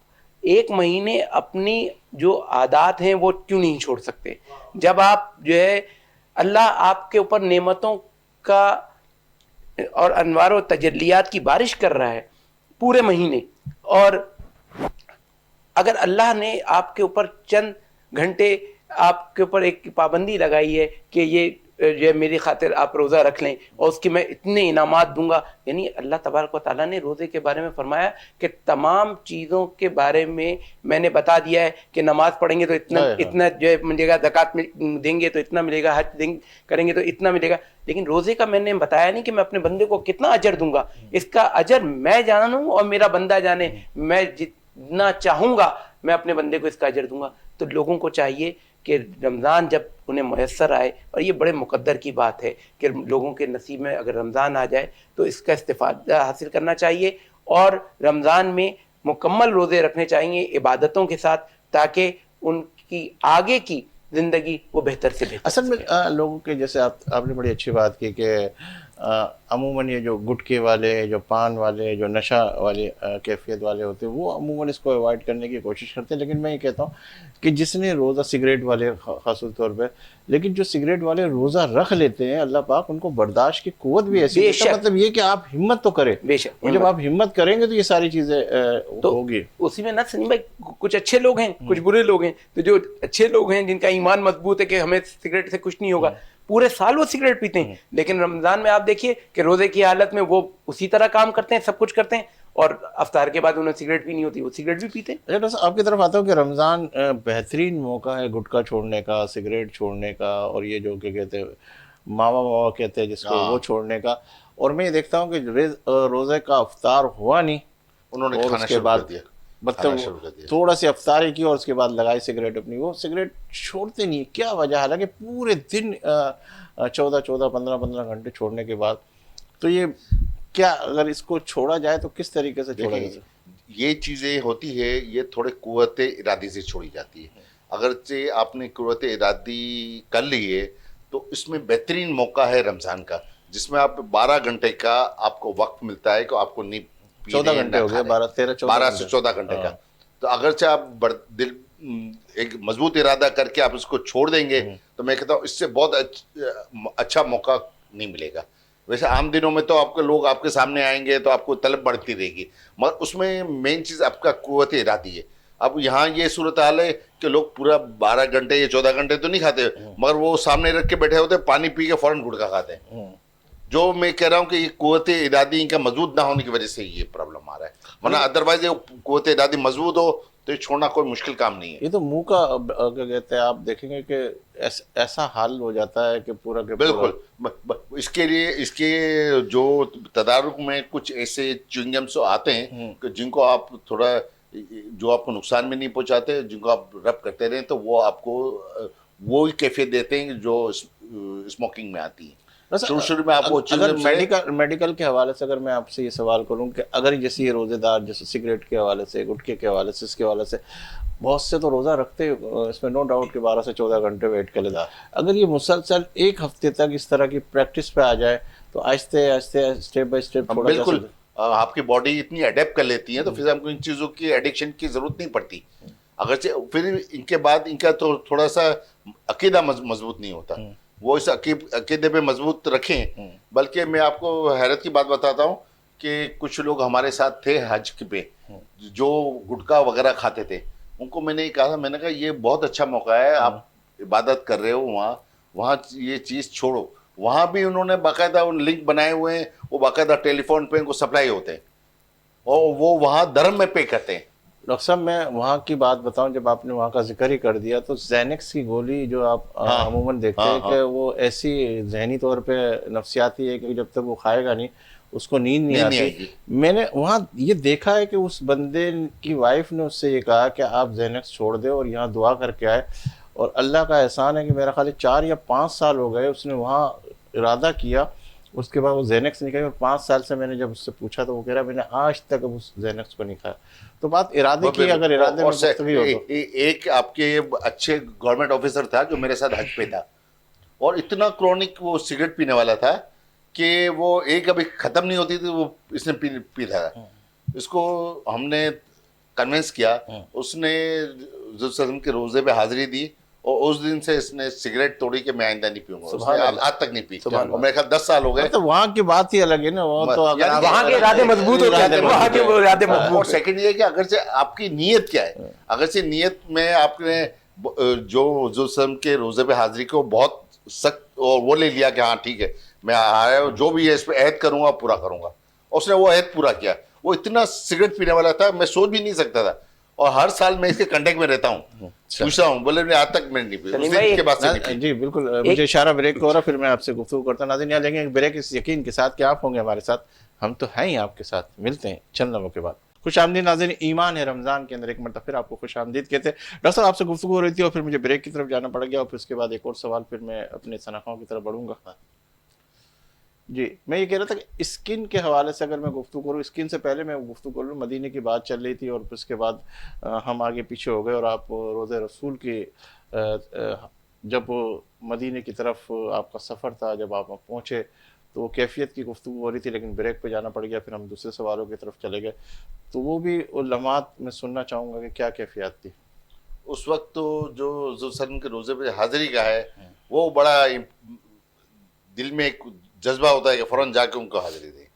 ایک مہینے اپنی جو عادات ہیں وہ کیوں نہیں چھوڑ سکتے؟ جب آپ جو ہے اللہ آپ کے اوپر نعمتوں کا اور انوار و تجلیات کی بارش کر رہا ہے پورے مہینے، اور اگر اللہ نے آپ کے اوپر چند گھنٹے آپ کے اوپر ایک پابندی لگائی ہے کہ یہ جو ہے میری خاطر آپ روزہ رکھ لیں اور اس کے میں اتنے انعامات دوں گا، یعنی اللہ تبارک و تعالیٰ نے روزے کے بارے میں فرمایا کہ تمام چیزوں کے بارے میں نے بتا دیا ہے کہ نماز پڑھیں گے تو اتنا جو ہے ملے گا، زکوٰۃ دیں گے تو اتنا ملے گا، حج کریں گے تو اتنا ملے گا. لیکن روزے کا میں نے بتایا نہیں کہ میں اپنے بندے کو کتنا اجر دوں گا. اس کا اجر میں جانوں اور میرا بندہ جانے. میں جتنا چاہوں گا میں اپنے بندے کو اس کا اجر دوں گا. تو لوگوں کو چاہیے کہ رمضان جب انہیں میسر آئے، اور یہ بڑے مقدر کی بات ہے کہ لوگوں کے نصیب میں اگر رمضان آ جائے تو اس کا استفادہ حاصل کرنا چاہیے، اور رمضان میں مکمل روزے رکھنے چاہیے عبادتوں کے ساتھ، تاکہ ان کی آگے کی زندگی وہ بہتر سے بہتر. اصل میں لوگوں کے جیسے آپ نے بڑی اچھی بات کی کہ عموماً یہ جو گٹکے والے, جو پان والے, جو نشہ والے کیفیت والے ہوتے ہیں, وہ عموماً اس کو اوائڈ کرنے کی کوشش کرتے ہیں. لیکن میں یہ کہتا ہوں کہ جس نے روزہ, سگریٹ والے خاص طور پہ, لیکن جو سگریٹ والے روزہ رکھ لیتے ہیں, اللہ پاک ان کو برداشت کی قوت بھی ایسی دیتا ہے. مطلب یہ کہ آپ ہمت تو کریں, بے شک, جب آپ ہمت کریں گے تو یہ ساری چیزیں ہوگی. اسی میں نہ سلیم بھائی کچھ اچھے لوگ ہیں, کچھ برے لوگ ہیں. تو جو اچھے لوگ ہیں جن کا ایمان مضبوط ہے کہ ہمیں سگریٹ سے کچھ نہیں ہوگا, پورے سال وہ سگریٹ پیتے ہیں, لیکن رمضان میں آپ دیکھیے کہ روزے کی حالت میں وہ اسی طرح کام کرتے ہیں, سب کچھ کرتے ہیں, اور افطار کے بعد انہیں سگریٹ پینی ہوتی ہے, وہ سگریٹ بھی پیتے ہیں. اچھا ڈاکٹر صاحب, آپ کی طرف آتا ہوں کہ رمضان بہترین موقع ہے گٹکا چھوڑنے کا, سگریٹ چھوڑنے کا, اور یہ جو کہ کہتے ہیں ماوا کہتے ہیں جس کو, وہ چھوڑنے کا. اور میں یہ دیکھتا ہوں کہ روزے کا افطار ہوا نہیں, انہوں نے اور کھانا اس کے شروع بعد کر دیا, مطلب تھوڑا سی افطاری کی اور اس کے بعد لگائی سگریٹ اپنی, وہ سگریٹ چھوڑتے نہیں. کیا وجہ؟ حالانکہ پورے دن 15 گھنٹے چھوڑنے کے بعد, تو یہ کیا اگر اس کو چھوڑا جائے تو کس طریقے سے چھوڑا جائے؟ یہ چیزیں ہوتی ہے, یہ تھوڑے قوت ارادی سے چھوڑی جاتی ہے. اگرچہ آپ نے قوت ارادی کر لی ہے تو اس میں بہترین موقع ہے رمضان کا, جس میں آپ 12 گھنٹے کا آپ کو وقت ملتا ہے کہ آپ کو نہیں 14 گھنٹے ہو گئے, 12 سے 14 گھنٹے کا. تو اگرچہ آپ دل ایک مضبوط ارادہ کر کے آپ اس کو چھوڑ دیں گے تو میں کہتا ہوں اس سے بہت اچھا موقع نہیں ملے گا. ویسے عام دنوں میں تو آپ کے لوگ آپ کے سامنے آئیں گے تو آپ کو طلب بڑھتی رہے گی, مگر اس میں مین چیز آپ کا قوت ارادی ہے. اب یہاں یہ صورتحال ہے کہ لوگ پورا 12 گھنٹے یا 14 گھنٹے تو نہیں کھاتے, مگر وہ سامنے رکھ کے بیٹھے ہوتے, پانی پی کے فوراً گٹکا کھاتے ہیں. جو میں کہہ رہا ہوں کہ یہ قوت ارادی ان کا مضبوط نہ ہونے کی وجہ سے یہ پرابلم آ رہا ہے, ورنہ ادروائز قوت ارادی مضبوط ہو تو یہ چھوڑنا کوئی مشکل کام نہیں ہے. یہ تو منہ کا کیا کہتے ہیں, آپ دیکھیں گے کہ ایسا حال ہو جاتا ہے کہ پورا کہ بالکل. اس کے لیے اس کے جو تدارک میں کچھ ایسے چنگمس آتے ہیں کہ جن کو آپ تھوڑا, جو آپ کو نقصان میں نہیں پہنچاتے, جن کو آپ رب کرتے رہیں تو وہ آپ کو وہی کیفیت دیتے ہیں جو اسموکنگ میں آتی ہے. شروع میں آپ کو اگر میڈیکل کے حوالے سے اگر میں آپ سے یہ سوال کروں کہ اگر جیسے یہ روزے دار, جیسے سگریٹ کے حوالے سے, گٹکے کے حوالے سے, اس کے حوالے سے بہت سے تو روزہ رکھتے, اس میں نو ڈاؤٹ کہ 12 سے 14 گھنٹے ویٹ کر لیتا, اگر یہ مسلسل ایک ہفتے تک اس طرح کی پریکٹس پہ آ جائے تو آہستہ آہستہ اسٹیپ بائی اسٹیپ چھوڑا جا سکتا ہے. بالکل, آپ کی باڈی اتنی اڈیپٹ کر لیتی ہے تو پھر ہم کو ان چیزوں کی ایڈکشن کی ضرورت نہیں پڑتی. اگرچہ پھر ان کے بعد ان کا تو تھوڑا سا عقیدہ مضبوط نہیں ہوتا, وہ اس عقیدے پہ مضبوط رکھیں. بلکہ میں آپ کو حیرت کی بات بتاتا ہوں کہ کچھ لوگ ہمارے ساتھ تھے حج پہ جو گٹکا وغیرہ کھاتے تھے, ان کو میں نے کہا تھا, میں نے کہا یہ بہت اچھا موقع ہے, آپ عبادت کر رہے ہو وہاں یہ چیز چھوڑو. وہاں بھی انہوں نے باقاعدہ لنک بنائے ہوئے ہیں, وہ باقاعدہ ٹیلی فون پہ ان کو سپلائی ہوتے ہیں اور وہ وہاں درم میں پے کرتے ہیں. ڈاکٹر صاحب میں وہاں کی بات بتاؤں, جب آپ نے وہاں کا ذکر ہی کر دیا تو زینکس کی گولی جو آپ عموماً دیکھتے ہیں کہ وہ ایسی ذہنی طور پہ نفسیاتی ہے کہ جب تک وہ کھائے گا نہیں اس کو نیند نہیں آتی. میں نے وہاں یہ دیکھا ہے کہ اس بندے کی وائف نے اس سے یہ کہا کہ آپ زینکس چھوڑ دے اور یہاں دعا کر کے آئے, اور اللہ کا احسان ہے کہ میرا خیال 4 یا 5 سال ہو گئے اس نے وہاں ارادہ کیا, اس کے بعد وہ زینکس نہیں کھائی, اور 5 سال سے میں نے جب اس سے پوچھا تو وہ کہہ رہا میں نے آج تک اب اس زینکس کو نہیں کھایا. تو بات ارادے کی, اگر ارادے میں گفتگی ہو تو ایک آپ کے اچھے گورنمنٹ آفیسر تھا جو میرے ساتھ حج پہ تھا, اور اتنا کرونک وہ سگریٹ پینے والا تھا کہ وہ ایک ابھی ختم نہیں ہوتی تھی وہ اس نے پیتا تھا. اس کو ہم نے کنونس کیا, اس نے وسلم کے روزے پہ حاضری دی, اور اس دن سے اس نے سگریٹ توڑی کہ میں آئندہ نہیں پیوں گا. اس نے آج تک نہیں پی, اور میرے خیال 10 سال ہو گئے. تو وہاں کی بات ہی الگ ہے نا, وہ تو اگر وہاں کے ارادے مضبوط ہوتے ہیں, وہاں کے ارادے مضبوط. اور سیکنڈ یہ کہ اگرچہ آپ کی نیت کیا ہے, اگرچہ نیت میں آپ نے جو وسلم کے روزے پہ حاضری کو بہت سخت اور وہ لے لیا کہ ہاں ٹھیک ہے میں آیا جو بھی ہے اس پہ عہد کروں گا پورا کروں گا, اس نے وہ عہد پورا کیا. وہ اتنا سگریٹ پینے والا تھا میں سوچ بھی نہیں سکتا تھا, اور ہر سال میں اس کے کنٹیکٹ میں رہتا ہوں, پوچھتا ہوں, بولے آج تک میں نہیں پی. جی بالکل, مجھے اشارہ بریک کو ہو رہا, پھر میں آپ سے گفتگو کرتا. ناظرین یہاں لیں گے ایک بریک اس یقین کے ساتھ کہ آپ ہوں گے ہمارے ساتھ, ہم تو ہیں ہی آپ کے ساتھ. ملتے ہیں چند لمحوں کے بعد. خوش آمدید ناظرین, ایمان ہے رمضان کے اندر ایک مرتبہ پھر آپ کو خوش آمدید کہتے ہیں. ڈاکٹر صاحب آپ سے گفتگو ہو رہی تھی اور پھر مجھے بریک کی طرف جانا پڑ گیا, اور پھر اس کے بعد ایک اور سوال, پھر میں اپنے شناخواؤں کی طرف بڑھوں گا. جی میں یہ کہہ رہا تھا کہ اسکن کے حوالے سے اگر میں گفتگو کروں, اسکن سے پہلے میں گفتگو کروں, مدینے کی بات چل رہی تھی اور پھر اس کے بعد ہم آگے پیچھے ہو گئے, اور آپ روضہ رسول کی جب مدینے کی طرف آپ کا سفر تھا, جب آپ پہنچے تو وہ کیفیت کی گفتگو ہو رہی تھی، لیکن بریک پہ جانا پڑ گیا، پھر ہم دوسرے سوالوں کی طرف چلے گئے. تو وہ بھی وہ لمحات میں سننا چاہوں گا کہ کیا کیفیات تھی اس وقت. تو جو حضور صلی اللہ علیہ وسلم کے روزے پہ حاضری کا ہے وہ بڑا دل میں ایک جذبہ ہوتا ہے کہ فوراً جا کے ان کو حاضری دیں.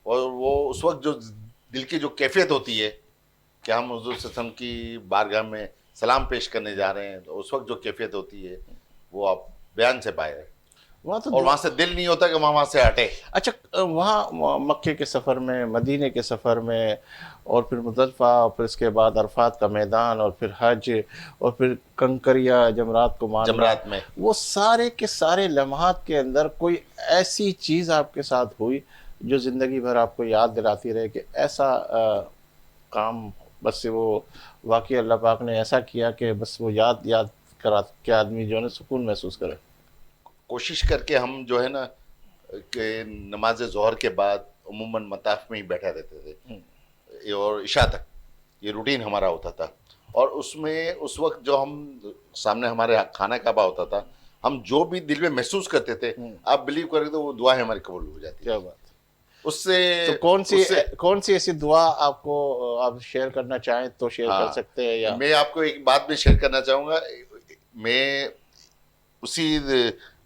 اور وہ اس وقت جو دل کی جو کیفیت ہوتی ہے کہ ہم حضور صلی اللہ علیہ وسلم کی بارگاہ میں سلام پیش کرنے جا رہے ہیں، تو اس وقت جو کیفیت ہوتی ہے وہ آپ بیان سے پائے. وہاں تو اور وہاں سے دل نہیں ہوتا کہ وہاں سے ہٹے. اچھا وہاں مکے کے سفر میں، مدینے کے سفر میں، اور پھر مزدلفہ، اور پھر اس کے بعد عرفات کا میدان، اور پھر حج، اور پھر کنکریا جمرات کو مارنا، جمرات میں وہ سارے کے سارے لمحات کے اندر کوئی ایسی چیز آپ کے ساتھ ہوئی جو زندگی بھر آپ کو یاد دلاتی رہے کہ ایسا کام بس وہ واقعی اللہ پاک نے ایسا کیا کہ بس وہ یاد کرا کہ آدمی جو ہے نا سکون محسوس کرے. کوشش کر کے ہم جو ہے نا کہ نماز ظہر کے بعد عموماً مطاف میں ہی بیٹھا رہتے تھے اور عشاء تک، یہ روٹین ہمارا ہوتا تھا. اور اس میں اس وقت جو ہم سامنے ہمارے خانہ کعبہ ہوتا تھا، ہم جو بھی دل میں محسوس کرتے تھے آپ بلیو کریں تو وہ دعائیں ہماری قبول ہو جاتی. کیا بات. اس سے تو کون سی ایسی دعا آپ کو آپ شیئر کرنا چاہیں تو شیئر کر سکتے ہیں؟ یا میں آپ کو ایک بات میں شیئر کرنا چاہوں گا. میں اسی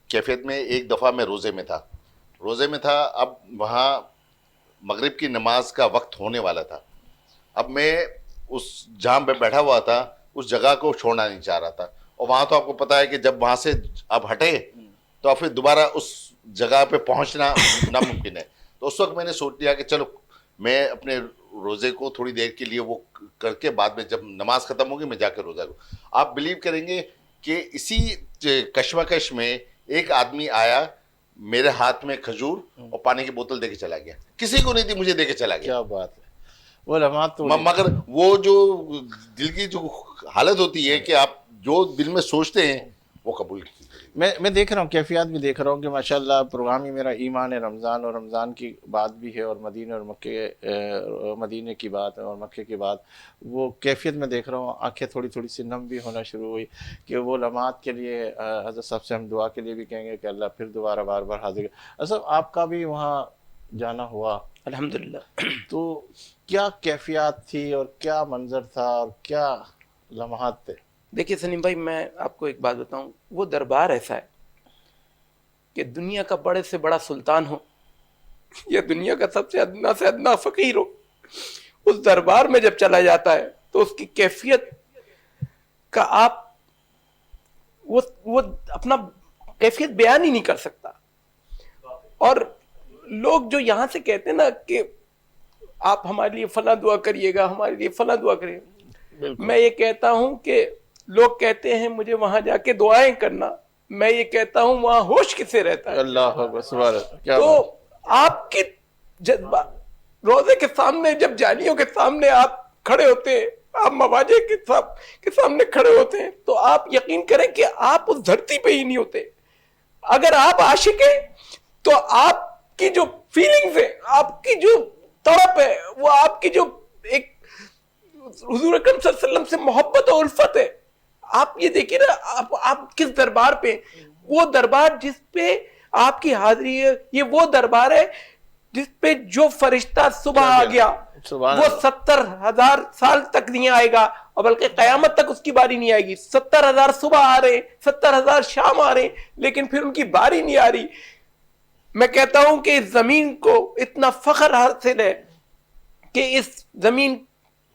کیفیت میں ایک دفعہ میں روزے میں تھا. اب وہاں مغرب کی نماز کا وقت ہونے والا تھا. اب میں اس جہاں پہ بیٹھا ہوا تھا اس جگہ کو چھوڑنا نہیں چاہ رہا تھا. اور وہاں تو آپ کو پتہ ہے کہ جب وہاں سے اب ہٹے تو پھر دوبارہ اس جگہ پہ پہنچنا ناممکن ہے. تو اس وقت میں نے سوچ لیا کہ چلو میں اپنے روزے کو تھوڑی دیر کے لیے وہ کر کے بعد میں جب نماز ختم ہوگی میں جا کے روزہ کو. آپ بلیو کریں گے کہ اسی کشمکش میں ایک آدمی آیا، میرے ہاتھ میں کھجور اور پانی کی بوتل دے کے چلا گیا. کسی کو نہیں تھی، مجھے دے کے چلا گیا. کیا بات ہے. وہ لمحات تو مگر وہ جو دل کی جو حالت ہوتی ہے کہ آپ جو دل میں سوچتے ہیں وہ قبول کی. میں دیکھ رہا ہوں، کیفیات بھی دیکھ رہا ہوں کہ ماشاءاللہ پروگرام ہی میرا ایمان ہے رمضان، اور رمضان کی بات بھی ہے، اور مدینے اور مکے، مدینے کی بات اور مکے کی بات. وہ کیفیت میں دیکھ رہا ہوں، آنکھیں تھوڑی سی نم بھی ہونا شروع ہوئی کہ وہ لمحات کے لیے حضرت صاحب سے ہم دعا کے لیے بھی کہیں گے کہ اللہ پھر دوبارہ بار بار حاضر. اصل آپ کا بھی وہاں جانا ہوا الحمدللہ. تو کیا کیفیات تھی اور کیا منظر تھا اور کیا لمحات تھے؟ دیکھیے سلیم بھائی، میں آپ کو ایک بات بتاؤں، وہ دربار ایسا ہے کہ دنیا کا بڑے سے بڑا سلطان ہو یا دنیا کا سب سے ادنا فقیر ہو، اس دربار میں جب چلا جاتا ہے تو اس کی کیفیت کا آپ وہ اپنا کیفیت بیان ہی نہیں کر سکتا. اور لوگ جو یہاں سے کہتے ہیں نا کہ آپ ہمارے لیے فلاں دعا کریے گا، ہمارے لیے فلاں دعا کریے گا، میں یہ کہتا ہوں کہ لوگ کہتے ہیں مجھے وہاں جا کے دعائیں کرنا، میں یہ کہتا ہوں وہاں ہوش کسے رہتا ہے. اللہ اکبر، سبحان اللہ. کیا تو آپ کی جذبہ روزے کے سامنے، جب جانیوں کے سامنے آپ کھڑے ہوتے ہیں، آپ مواجہ کے سامنے کھڑے ہوتے ہیں، تو آپ یقین کریں کہ آپ اس دھرتی پہ ہی نہیں ہوتے. اگر آپ عاشق ہیں تو آپ کی جو فیلنگز ہیں، آپ کی جو تڑپ ہے، وہ آپ کی جو ایک حضور اکرم صلی اللہ علیہ وسلم سے محبت اور الفت ہے. آپ یہ دیکھیے نا، آپ کس دربار پہ، وہ دربار جس پہ آپ کی حاضری ہے، یہ وہ دربار ہے جس پہ جو فرشتہ صبح آ گیا وہ 70,000 سال تک نہیں آئے گا، اور بلکہ قیامت تک اس کی باری نہیں آئے گی. 70,000 صبح آ رہے ہیں، 70,000 شام آ رہے ہیں، لیکن پھر ان کی باری نہیں آ رہی. میں کہتا ہوں کہ اس زمین کو اتنا فخر حاصل ہے کہ اس زمین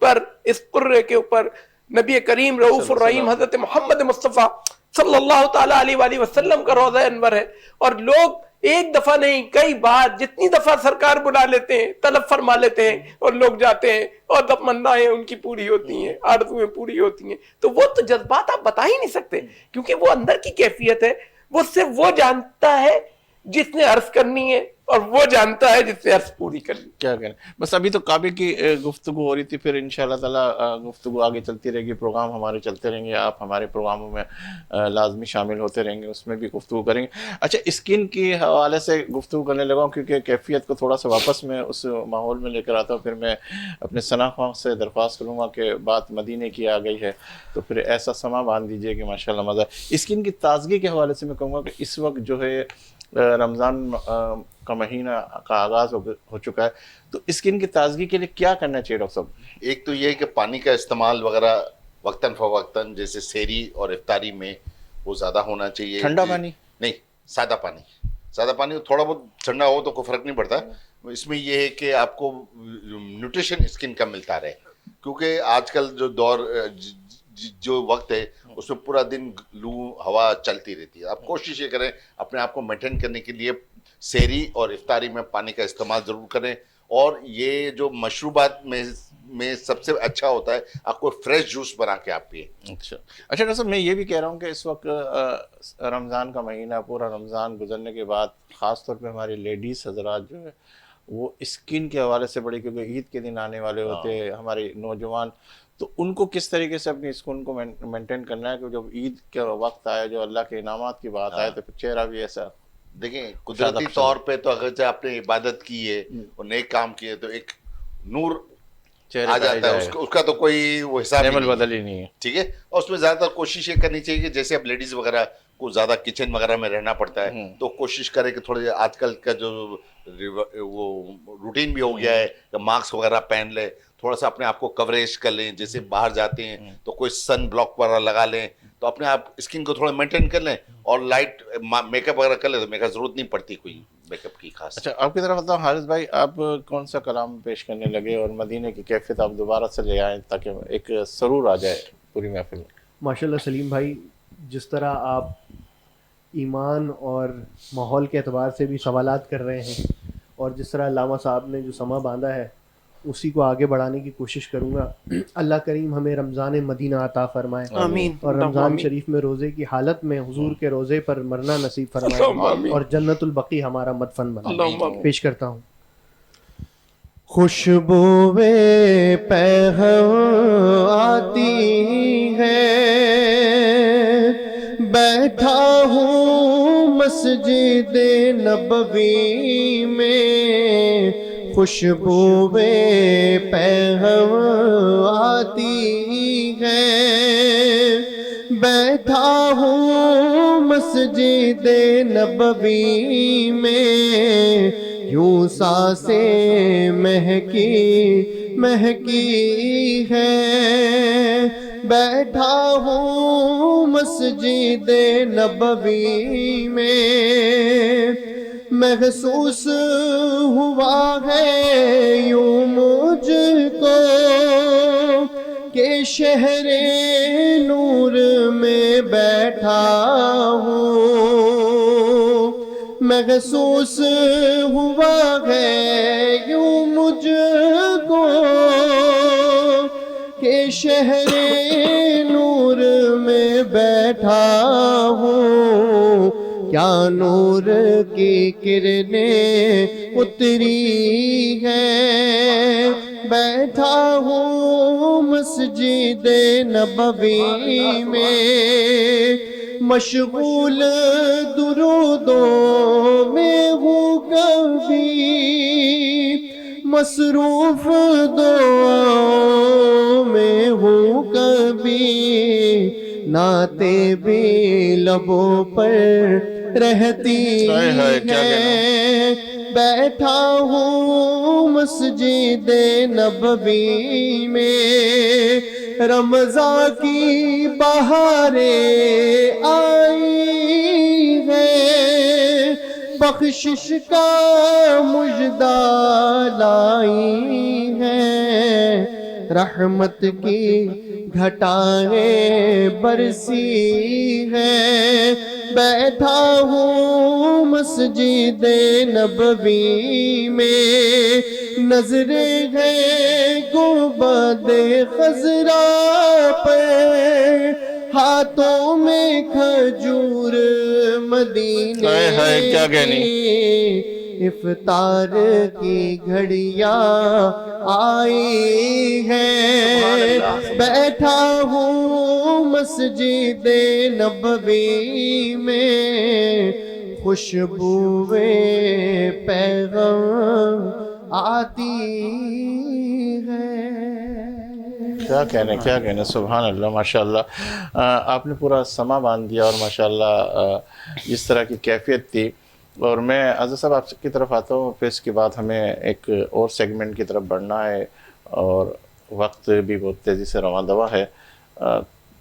پر، اس قرے کے اوپر نبی کریم رؤوف الرحیم حضرت محمد مصطفیٰ صلی اللہ تعالیٰ علیہ وآلہ وسلم کا روضہ انور ہے. اور لوگ ایک دفعہ نہیں، کئی بار، جتنی دفعہ سرکار بلا لیتے ہیں، طلب فرما لیتے ہیں اور لوگ جاتے ہیں اور تمنائیں ان کی پوری ہوتی ہیں، آرزویں پوری ہوتی ہیں. تو وہ تو جذبات آپ بتا ہی نہیں سکتے، کیونکہ وہ اندر کی کیفیت ہے. وہ صرف وہ جانتا ہے جس نے عرض کرنی ہے، اور وہ جانتا ہے جس نے عرض پوری کرنی. کیا کہیں. بس ابھی تو کعبے کی گفتگو ہو رہی تھی، پھر انشاءاللہ تعالیٰ گفتگو آگے چلتی رہے گی، پروگرام ہمارے چلتے رہیں گے، آپ ہمارے پروگراموں میں لازمی شامل ہوتے رہیں گے، اس میں بھی گفتگو کریں گے. اچھا، اسکن کی حوالے سے گفتگو کرنے لگا ہوں کیونکہ کیفیت کو تھوڑا سا واپس میں اس ماحول میں لے کر آتا ہوں. پھر میں اپنے ثنا خواہ سے درخواست کروں گا کہ بات مدینے کی آ گئی ہے تو پھر ایسا سما باندھ دیجئے کہ ماشاءاللہ مزہ. اسکن کی تازگی کے حوالے سے میں کہوں گا کہ اس وقت جو ہے رمضان کا مہینہ کا آغاز ہو چکا ہے، تو اسکن کی تازگی کے لیے کیا کرنا چاہیے ڈاکٹر صاحب؟ ایک تو یہ ہے کہ پانی کا استعمال وغیرہ وقتاً فوقتاً جیسے سحری اور افطاری میں وہ زیادہ ہونا چاہیے. ٹھنڈا پانی نہیں، سادہ پانی تھوڑا بہت ٹھنڈا ہو تو کوئی فرق نہیں پڑتا. اس میں یہ ہے کہ آپ کو نیوٹریشن اسکن کا ملتا رہے، کیونکہ آج کل جو دور جو وقت ہے اس میں پورا دن لو ہوا چلتی رہتی ہے. آپ کوشش یہ کریں اپنے آپ کو مینٹین کرنے کے لیے سحری اور افطاری میں پانی کا استعمال ضرور کریں. اور یہ جو مشروبات میں سب سے اچھا ہوتا ہے آپ کو فریش جوس بنا کے آپ پیے. اچھا ڈاکٹر صاحب، میں یہ بھی کہہ رہا ہوں کہ اس وقت رمضان کا مہینہ، پورا رمضان گزرنے کے بعد خاص طور پہ ہماری لیڈیز حضرات جو ہے وہ اسکن کے حوالے سے بڑی، کیونکہ عید کے دن آنے والے ہوتے ہیں ہمارے نوجوان، تو ان کو کس طریقے سے اپنی اسکن کو مینٹین کرنا ہے کہ جب عید کا وقت آئے، جو اللہ کے انعامات کی بات آئے، تو پھر چہرہ بھی ایسا. دیکھیں قدرتی طور پہ تو اگر آپ نے عبادت کی ہے اور نیک کام کیے تو ایک نور آ جاتا ہے، اس کا تو کوئی وہ حساب عمل بدل ہی نہیں ہے. ٹھیک ہے. اور اس میں زیادہ تر کوشش یہ کرنی چاہیے کہ جیسے اب لیڈیز وغیرہ کو زیادہ کچن وغیرہ میں رہنا پڑتا ہے تو کوشش کرے کہ تھوڑے آج کل کا جو وہ روٹین بھی ہو گیا ہے کہ ماسک وغیرہ پہن لے، تھوڑا سا اپنے آپ کو کوریج کر لیں. جیسے باہر جاتے ہیں تو کوئی سن بلاک وغیرہ لگا لیں تو اپنے آپ اسکن کو تھوڑا مینٹین کر لیں. اور لائٹ میک اپ وغیرہ کر لیں تو میک اپ ضرورت نہیں پڑتی کوئی میک اپ کی خاص. اچھا، آپ کی طرف بتاؤ حارث بھائی، آپ کون سا کلام پیش کرنے لگے اور مدینے کی کیفیت آپ دوبارہ سے لے آئیں تاکہ ایک سرور آ جائے پوری محفل میں؟ ماشاء اللہ سلیم بھائی، جس طرح آپ ایمان اور ماحول کے اعتبار سے بھی سوالات کر رہے ہیں، اور جس طرح علامہ صاحب نے جو سما باندھا ہے اسی کو آگے بڑھانے کی کوشش کروں گا. اللہ کریم ہمیں رمضان مدینہ عطا فرمائے، آمین. اور رمضان شریف میں روزے کی حالت میں حضور کے روزے پر مرنا نصیب فرمائے، اور جنت البقیع ہمارا مدفن بنائے. پیش کرتا ہوں. خوشبوئے پیغام آتی ہے، بیٹھا ہوں مسجد نبوی میں، خوشبوئے پیغام آتی ہے، بیٹھا ہوں مسجد نبوی میں، یوں سانسیں مہکی مہکی ہے، بیٹھا ہوں مسجد نبوی میں، محسوس ہوا ہے یوں مجھ کو کہ شہر نور میں بیٹھا ہوں، محسوس ہوا ہے یوں مجھ کو کہ شہر نور میں بیٹھا ہوں، کیا نور کی کرنیں اتری ہیں، بیٹھا ہوں مسجد نبوی میں، مشغول درودوں میں ہوں کبھی، مصروف دعاؤں میں ہوں کبھی، نعتیں بھی لبوں پر رہتی ہیں، بیٹھا ہوں مسجد نبوی میں، رمضان کی بہاریں آئی ہیں، بخشش کا مژدہ لائی ہیں، رحمت کی گھٹائیں برسی ہیں، بیٹھا ہوں مسجد نبوی میں، نظریں ہیں گنبد خضرا پہ، ہاتھوں میں کھجور مدینے کی، افطار کی گھڑیاں آئی ہیں، بیٹھا ہوں مسجد نبوی میں، خوشبوئے پیغام آتی ہے. کیا کہنے سبحان اللہ، ماشاء اللہ. آپ نے پورا سما باندھ دیا، اور ماشاء اللہ جس طرح کی کیفیت تھی اور میں عزیز صاحب آپ کی طرف آتا ہوں، پھر اس کے بعد ہمیں ایک اور سیگمنٹ کی طرف بڑھنا ہے اور وقت بھی بہت تیزی سے رواں دوا ہے۔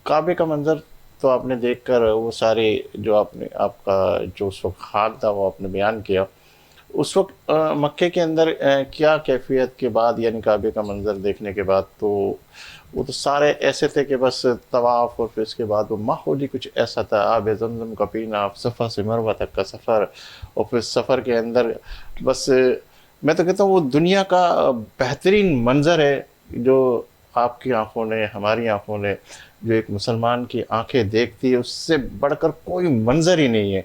کعبے کا منظر تو آپ نے دیکھ کر وہ سارے جو آپ کا جو اس وقت حال تھا وہ آپ نے بیان کیا۔ اس وقت مکے کے اندر کیا کیفیت کے بعد، یعنی کعبے کا منظر دیکھنے کے بعد تو وہ تو سارے ایسے تھے کہ بس طواف، اور پھر اس کے بعد وہ ماحول ہی کچھ ایسا تھا، آب زمزم کا پینا، صفا سے مروہ تک کا سفر، اور پھر سفر کے اندر بس میں تو کہتا ہوں وہ دنیا کا بہترین منظر ہے جو آپ کی آنکھوں نے، ہماری آنکھوں نے، جو ایک مسلمان کی آنکھیں دیکھتی ہے اس سے بڑھ کر کوئی منظر ہی نہیں ہے۔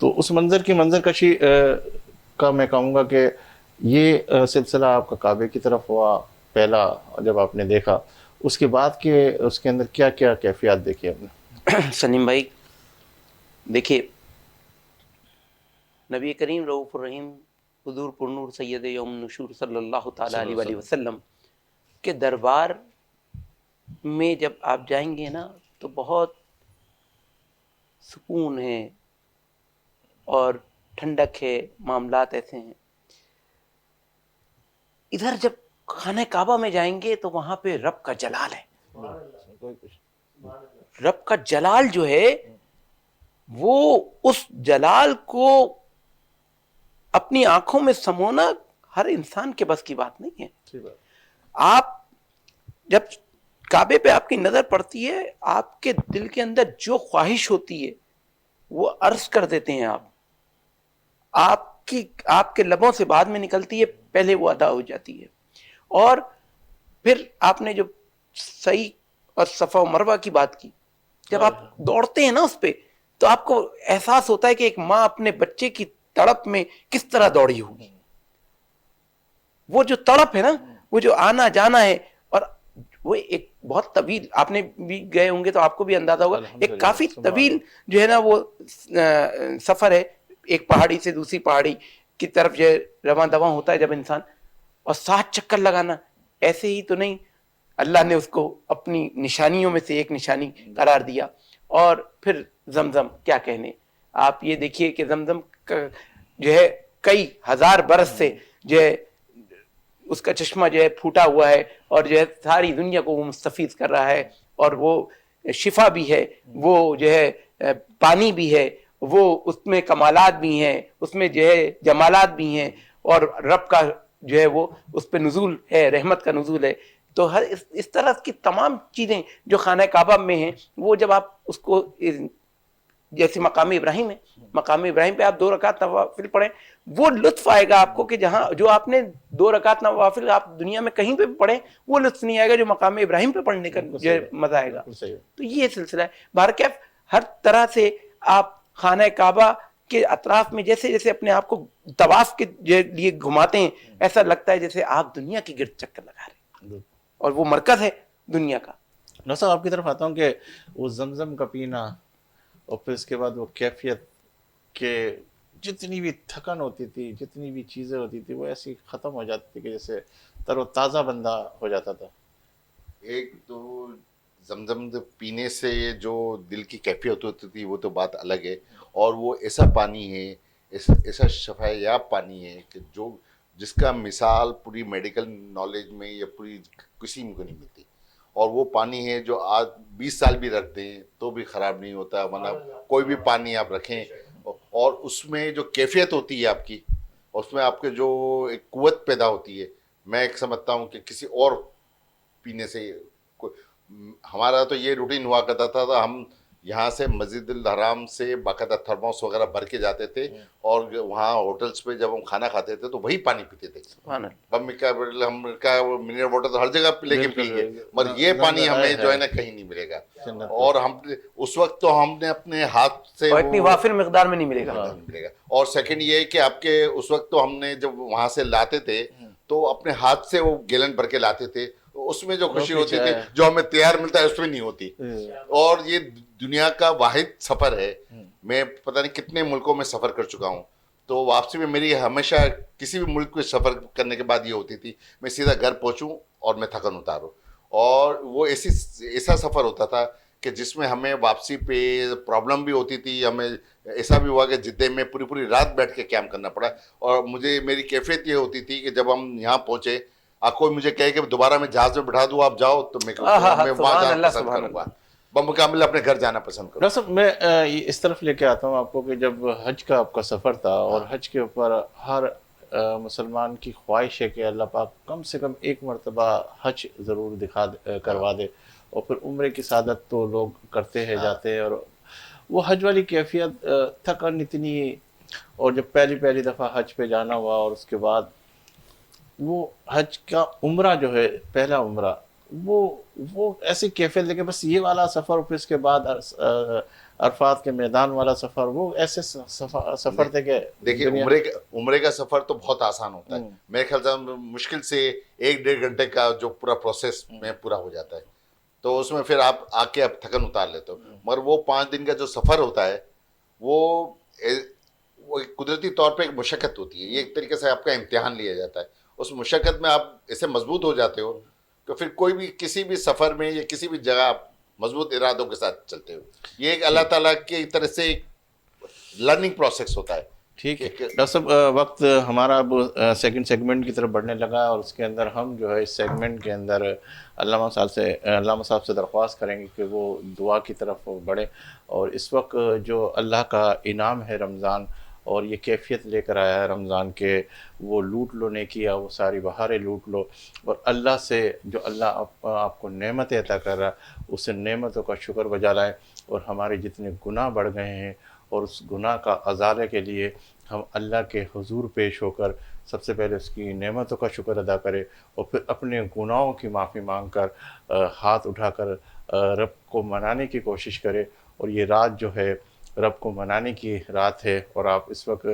تو اس منظر کی منظر کشی کا میں کہوں گا کہ یہ سلسلہ آپ کا کعبے کی طرف ہوا پہلا جب آپ نے دیکھا، اس کے بعد کہ اس کے اندر کیا کیا کیفیات دیکھی آپ نے؟ سلیم بھائی دیکھیے، نبی کریم رؤوف الرحیم حضور پرنور سید یوم نشور صلی اللہ تعالیٰ علیہ وآلہ وسلم کے دربار میں جب آپ جائیں گے نا تو بہت سکون ہے اور ٹھنڈک ہے، معاملات ایسے ہیں۔ ادھر جب خانہ کعبہ میں جائیں گے تو وہاں پہ رب کا جلال ہے، رب کا جلال جو ہے وہ اس جلال کو اپنی آنکھوں میں سمونا ہر انسان کے بس کی بات نہیں ہے۔ آپ جب کعبے پہ آپ کی نظر پڑتی ہے، آپ کے دل کے اندر جو خواہش ہوتی ہے وہ عرض کر دیتے ہیں آپ کے لبوں سے بعد میں نکلتی ہے، پہلے وہ ادا ہو جاتی ہے۔ اور پھر آپ نے جو صحیح اور صفا و مروہ کی بات کی، جب آپ دوڑتے ہیں نا اس پہ تو آپ کو احساس ہوتا ہے کہ ایک ماں اپنے بچے کی تڑپ میں کس طرح دوڑی ہوگی۔ وہ جو تڑپ ہے نا، وہ جو آنا جانا ہے، اور وہ ایک بہت طویل، آپ نے بھی گئے ہوں گے تو آپ کو بھی اندازہ ہوگا، ایک کافی طویل جو ہے نا وہ سفر ہے، ایک پہاڑی سے دوسری پہاڑی کی طرف جو رواں دواں ہوتا ہے جب انسان، اور 7 چکر لگانا ایسے ہی تو نہیں، اللہ نے اس کو اپنی نشانیوں میں سے ایک نشانی قرار دیا۔ اور پھر زمزم کیا کہنے، آپ یہ دیکھیے کہ زمزم جو ہے کئی ہزار برس سے جو ہے اس کا چشمہ جو ہے پھوٹا ہوا ہے، اور جو ہے ساری دنیا کو وہ مستفیض کر رہا ہے، اور وہ شفا بھی ہے، وہ جو ہے پانی بھی ہے، وہ اس میں کمالات بھی ہیں، اس میں جو ہے جمالات بھی ہیں، اور رب کا جو ہے وہ اس پہ نزول ہے، رحمت کا نزول ہے۔ تو ہر اس طرح کی تمام چیزیں جو خانہ کعبہ میں ہیں، وہ جب آپ اس کو جیسے مقام ابراہیم ہے، مقام ابراہیم پہ آپ 2 رکعت نوافل پڑھیں، وہ لطف آئے گا آپ کو کہ جہاں جو آپ نے 2 رکعت نوافل آپ دنیا میں کہیں پہ بھی پڑھیں، وہ لطف نہیں آئے گا جو مقام ابراہیم پہ پڑھنے کا جو مزہ آئے گا۔ تو یہ سلسلہ ہے۔ بہرکیف ہر طرح سے آپ خانہ کعبہ کے اطراف میں جیسے جیسے اپنے آپ کو طواف کے لیے گھماتے ہیں، ایسا لگتا ہے جیسے آپ دنیا کی گرد چکر لگا رہے ہیں، اور وہ مرکز ہے دنیا کا۔ ناصر آپ کی طرف آتا ہوں کہ وہ زمزم کا پینا، اور پھر اس کے بعد وہ کیفیت کہ جتنی بھی تھکن ہوتی تھی، جتنی بھی چیزیں ہوتی تھی، وہ ایسی ختم ہو جاتی تھی کہ جیسے تر و تازہ بندہ ہو جاتا تھا۔ ایک تو زمزم پینے سے جو دل کی کیفیت ہوتی تھی وہ تو بات الگ ہے، اور وہ ایسا پانی ہے، ایسا شفا یاب پانی ہے کہ جس کا مثال پوری میڈیکل نالج میں یا پوری کسی میں کو نہیں ملتی، اور وہ پانی ہے جو آج 20 سال بھی رکھ دیں تو بھی خراب نہیں ہوتا، ورنہ کوئی بھی پانی آپ رکھیں، اور اس میں جو کیفیت ہوتی ہے آپ کی، اس میں آپ کے جو ایک قوت پیدا ہوتی ہے، میں ایک سمجھتا ہوں کہ کسی اور پینے سے ہمارا تو یہ روٹین ہوا کرتا تھا، ہم یہاں سے مسجد الحرام سے باقاعدہ تھرموس وغیرہ بھر کے جاتے تھے، اور وہاں ہوٹلس پہ جب ہم کھانا کھاتے تھے تو وہی پانی پیتے تھے۔ ہم منرل واٹر تو ہر جگہ لے کے پی گئے، مگر یہ پانی ہمیں جو ہے نا کہیں نہیں ملے گا، اور ہم اس وقت تو ہم نے اپنے ہاتھ سے اتنی وافر مقدار میں نہیں ملے گا۔ اور سیکنڈ یہ کہ آپ کے اس وقت تو ہم نے جب وہاں سے لاتے تھے تو اپنے ہاتھ سے وہ گیلن بھر کے لاتے تھے، اس میں جو خوشی ہوتی تھی جو ہمیں تیار ملتا ہے اس میں نہیں ہوتی۔ اور یہ دنیا کا واحد سفر ہے، میں پتہ نہیں کتنے ملکوں میں سفر کر چکا ہوں، تو واپسی میں میری ہمیشہ کسی بھی ملک کو سفر کرنے کے بعد یہ ہوتی تھی میں سیدھا گھر پہنچوں اور میں تھکن اتاروں، اور وہ ایسا سفر ہوتا تھا کہ جس میں ہمیں واپسی پہ پرابلم بھی ہوتی تھی. ہمیں ایسا بھی ہوا کہ جدے میں پوری رات بیٹھ کے قیام کرنا پڑا. اور میری کیفیت یہ ہوتی تھی کہ جب ہم یہاں پہنچے, کوئی مجھے کہے کہ دوبارہ میں جہاز میں بٹھا دوں, آپ جاؤ, تو میں وہاں جانا پسند کروں گا, بمکمل اپنے گھر جانا پسند کروں. ڈاکٹر صاحب میں اس طرف لے کے آتا ہوں آپ کو کہ جب حج کا آپ کا سفر تھا اور حج کے اوپر ہر مسلمان کی خواہش ہے کہ اللہ پاک کم سے کم ایک مرتبہ حج ضرور کروا دے, اور پھر عمرے کی سعادت تو لوگ کرتے ہیں جاتے ہیں, اور وہ حج والی کیفیت تھکن اتنی, اور جب پہلی دفعہ حج پہ جانا ہوا اور اس کے بعد وہ حج کا عمرہ جو ہے پہلا عمرہ, وہ ایسی کیفیت لے کے بس یہ والا سفر, پھر اس کے بعد عرفات کے میدان والا سفر, وہ ایسے سفر تھے کہ دیکھیے عمرے کا سفر تو بہت آسان ہوتا ہے. میرے خیال سے مشکل سے 1-1.5 گھنٹے کا جو پورا پروسیس میں پورا ہو جاتا ہے, تو اس میں پھر آپ آ کے اب تھکن اتار لیتے ہو. مگر وہ 5 دن کا جو سفر ہوتا ہے وہ قدرتی طور پہ ایک مشقت ہوتی ہے. یہ ایک طریقے سے آپ کا امتحان لیا جاتا ہے. اس مشقت میں آپ ایسے مضبوط ہو جاتے ہو کہ پھر کوئی بھی کسی بھی سفر میں یا کسی بھی جگہ آپ مضبوط ارادوں کے ساتھ چلتے ہو. یہ ایک اللہ تعالیٰ کی طرح سے ایک لرننگ پروسیس ہوتا ہے. ٹھیک ہے ڈاکٹر صاحب, وقت ہمارا اب سیکنڈ سیگمنٹ کی طرف بڑھنے لگا, اور اس کے اندر ہم جو ہے اس سیگمنٹ کے اندر علامہ صاحب سے درخواست کریں گے کہ وہ دعا کی طرف بڑھیں. اور اس وقت جو اللہ کا انعام ہے رمضان, اور یہ کیفیت لے کر آیا ہے رمضان کے, وہ لوٹ لو نیکی, وہ ساری بہاریں لوٹ لو, اور اللہ سے جو اللہ آپ کو نعمتیں عطا کر رہا ہے اس نعمتوں کا شکر بجا لائیں. اور ہمارے جتنے گناہ بڑھ گئے ہیں, اور اس گناہ کا ازالے کے لیے ہم اللہ کے حضور پیش ہو کر سب سے پہلے اس کی نعمتوں کا شکر ادا کرے, اور پھر اپنے گناہوں کی معافی مانگ کر ہاتھ اٹھا کر رب کو منانے کی کوشش کرے. اور یہ رات جو ہے رب کو منانے کی رات ہے, اور آپ اس وقت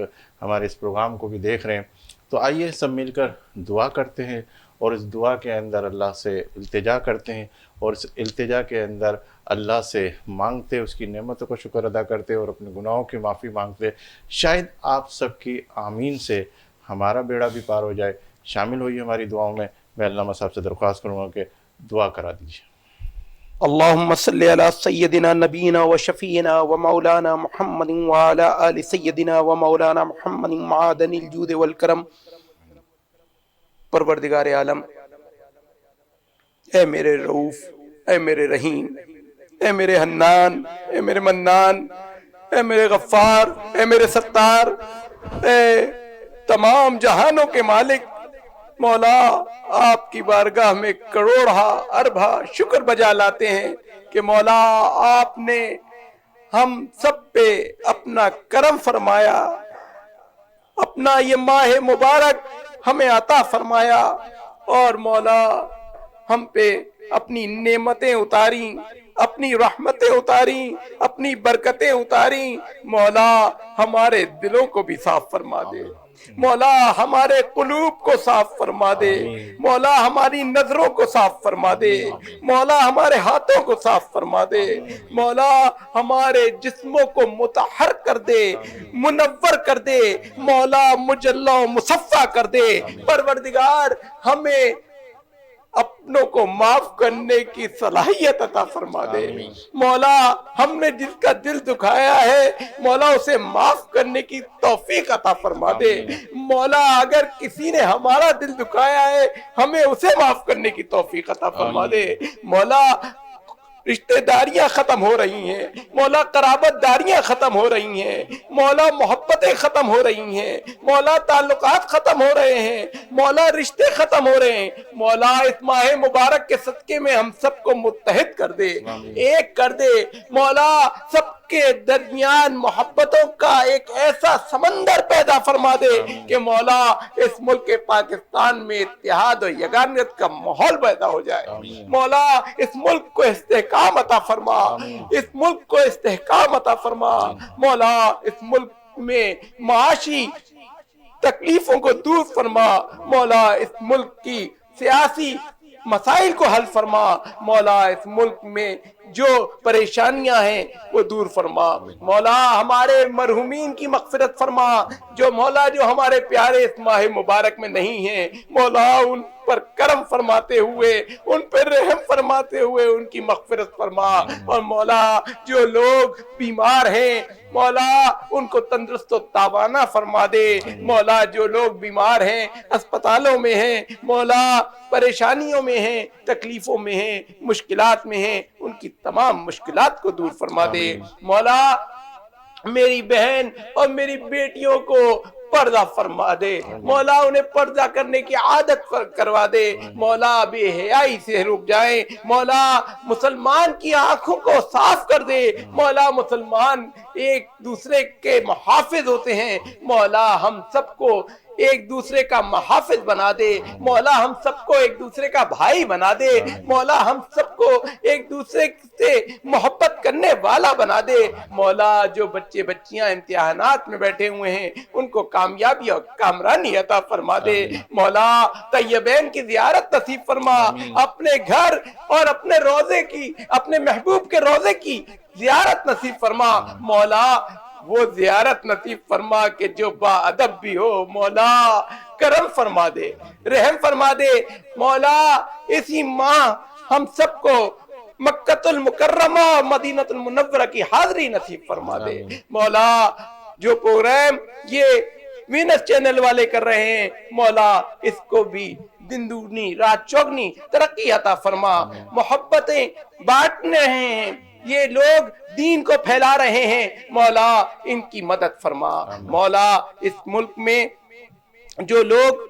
ہمارے اس پروگرام کو بھی دیکھ رہے ہیں, تو آئیے سب مل کر دعا کرتے ہیں, اور اس دعا کے اندر اللہ سے التجا کرتے ہیں, اور اس التجا کے اندر اللہ سے مانگتے, اس کی نعمتوں کا شکر ادا کرتے, اور اپنے گناہوں کی معافی مانگتے. شاید آپ سب کی آمین سے ہمارا بیڑا بھی پار ہو جائے. شامل ہوئیے ہماری دعاؤں میں. میں علامہ صاحب سے درخواست کروں گا کہ دعا کرا دیجیے. اللہم صلی علی سیدنا نبینا و شفینا و مولانا محمد و علی آل سیدنا و مولانا محمد معادن الجود والکرم. پروردگار عالم, اے میرے رؤوف, اے میرے رحیم, اے میرے حنان, اے میرے منان, اے میرے غفار, اے میرے ستار, اے تمام جہانوں کے مالک, مولا آپ کی بارگاہ میں کروڑا اربا شکر بجا لاتے ہیں کہ مولا آپ نے ہم سب پہ اپنا کرم فرمایا, اپنا یہ ماہ مبارک ہمیں عطا فرمایا, اور مولا ہم پہ اپنی نعمتیں اتاری, اپنی رحمتیں اتاری, اپنی برکتیں اتاری. مولا ہمارے دلوں کو بھی صاف فرما دے, مولا ہمارے قلوب کو صاف فرما دے, مولا ہماری نظروں کو صاف فرما دے, مولا ہمارے ہاتھوں کو صاف فرما دے, مولا ہمارے جسموں کو مطہر کر دے, منور کر دے, مولا مجلہ و مصفہ کر دے. پروردگار ہمیں اپنوں کو معاف کرنے کی صلاحیت عطا فرما دے. مولا ہم نے جس کا دل دکھایا ہے مولا اسے معاف کرنے کی توفیق عطا فرما دے. مولا اگر کسی نے ہمارا دل دکھایا ہے ہمیں اسے معاف کرنے کی توفیق عطا فرما دے. مولا رشتہ داریاں ختم ہو رہی ہیں, مولا قرابت داریاں ختم ہو رہی ہیں, مولا محبتیں ختم ہو رہی ہیں, مولا تعلقات ختم ہو رہے ہیں, مولا رشتے ختم ہو رہے ہیں. مولا اس ماہ مبارک کے صدقے میں ہم سب کو متحد کر دے, ایک کر دے. مولا سب کے درمیان محبتوں کا ایک ایسا سمندر پیدا فرما دے کہ مولا اس ملک پاکستان میں اتحاد و یگانیت کا ماحول پیدا ہو جائے. مولا اس ملک کو استحکام عطا فرما, اس ملک کو استحکام عطا فرما. مولا اس ملک میں معاشی تکلیفوں کو دور فرما. مولا اس ملک کی سیاسی مسائل کو حل فرما. مولا اس ملک میں جو پریشانیاں ہیں وہ دور فرما. مولا ہمارے مرحومین کی مغفرت فرما, جو مولا جو ہمارے پیارے اس ماہ مبارک میں نہیں ہیں, مولا ان پر کرم فرماتے ہوئے ان پر رحم فرماتے ہوئے ان کی مغفرت فرما، اور مولا جو لوگ بیمار ہیں مولا ان کو تندرست و تابانہ فرما دے، مولا جو لوگ بیمار ہیں اسپتالوں میں ہیں مولا پریشانیوں میں ہیں تکلیفوں میں ہیں مشکلات میں ہیں ان کی تمام مشکلات کو دور فرما دے، مولا میری بہن اور میری بیٹیوں کو پردہ فرما دے، مولا انہیں پردہ کرنے کی عادت کروا دے، مولا بے حیائی سے رک جائیں، مولا مسلمان کی آنکھوں کو صاف کر دے، مولا مسلمان ایک دوسرے کے محافظ ہوتے ہیں، مولا ہم سب کو ایک دوسرے کا محافظ بنا دے، مولا ہم سب کو ایک دوسرے کا بھائی بنا دے، مولا ہم سب کو ایک دوسرے سے محبت کرنے والا بنا دے، مولا جو بچے بچیاں امتحانات میں بیٹھے ہوئے ہیں ان کو کامیابی اور کامرانی عطا فرما دے، مولا طیبین کی زیارت نصیب فرما، اپنے گھر اور اپنے روزے کی اپنے محبوب کے روزے کی زیارت نصیب فرما، مولا وہ زیارت نصیب فرما کہ جو با ادب بھی ہو مولا کرم فرما دے رحم فرما دے، مولا اسی ماہ ہم سب کو مکۃ المکرمہ اور مدینہ المنورہ کی حاضری نصیب فرما دے، مولا جو پروگرام یہ وینس چینل والے کر رہے ہیں مولا اس کو بھی دن دگنی رات چوگنی ترقی عطا فرما، محبتیں بانٹ رہے ہیں یہ لوگ دین کو پھیلا رہے ہیں مولا ان کی مدد فرما، مولا اس ملک میں جو لوگ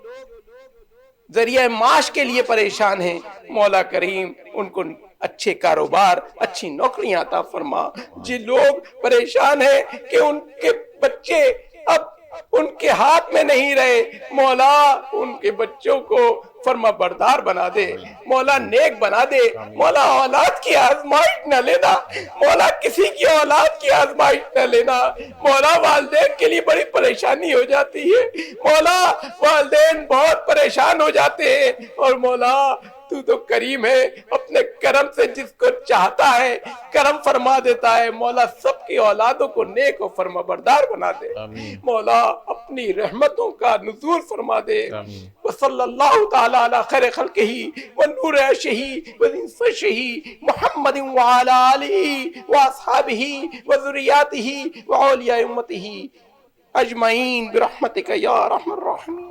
ذریعہ معاش کے لیے پریشان ہیں مولا کریم ان کو اچھے کاروبار اچھی نوکریاں عطا فرما، جو لوگ پریشان ہیں کہ ان کے بچے اب ان کے ہاتھ میں نہیں رہے مولا ان کے بچوں کو فرما بردار بنا دے، مولا نیک بنا دے، مولا اولاد کی آزمائش نہ لینا، مولا کسی کی اولاد کی آزمائش نہ لینا، مولا والدین کے لیے بڑی پریشانی ہو جاتی ہے، مولا والدین بہت پریشان ہو جاتے ہیں، اور مولا تو کریم ہے اپنے کرم سے جس کو چاہتا ہے کرم فرما دیتا ہے، مولا سب کی اولادوں کو نیک و فرما بردار بنا دے، مولا اپنی رحمتوں کا نزول فرما دے، وصلی اللہ تعالی علی خیر خلقہ ونور عرشہ وذی فرشہ محمد وعلی آلہ واصحابہ وذریاتہ وعولیاء امتہ اجمعین برحمتک یا ارحم الراحمین۔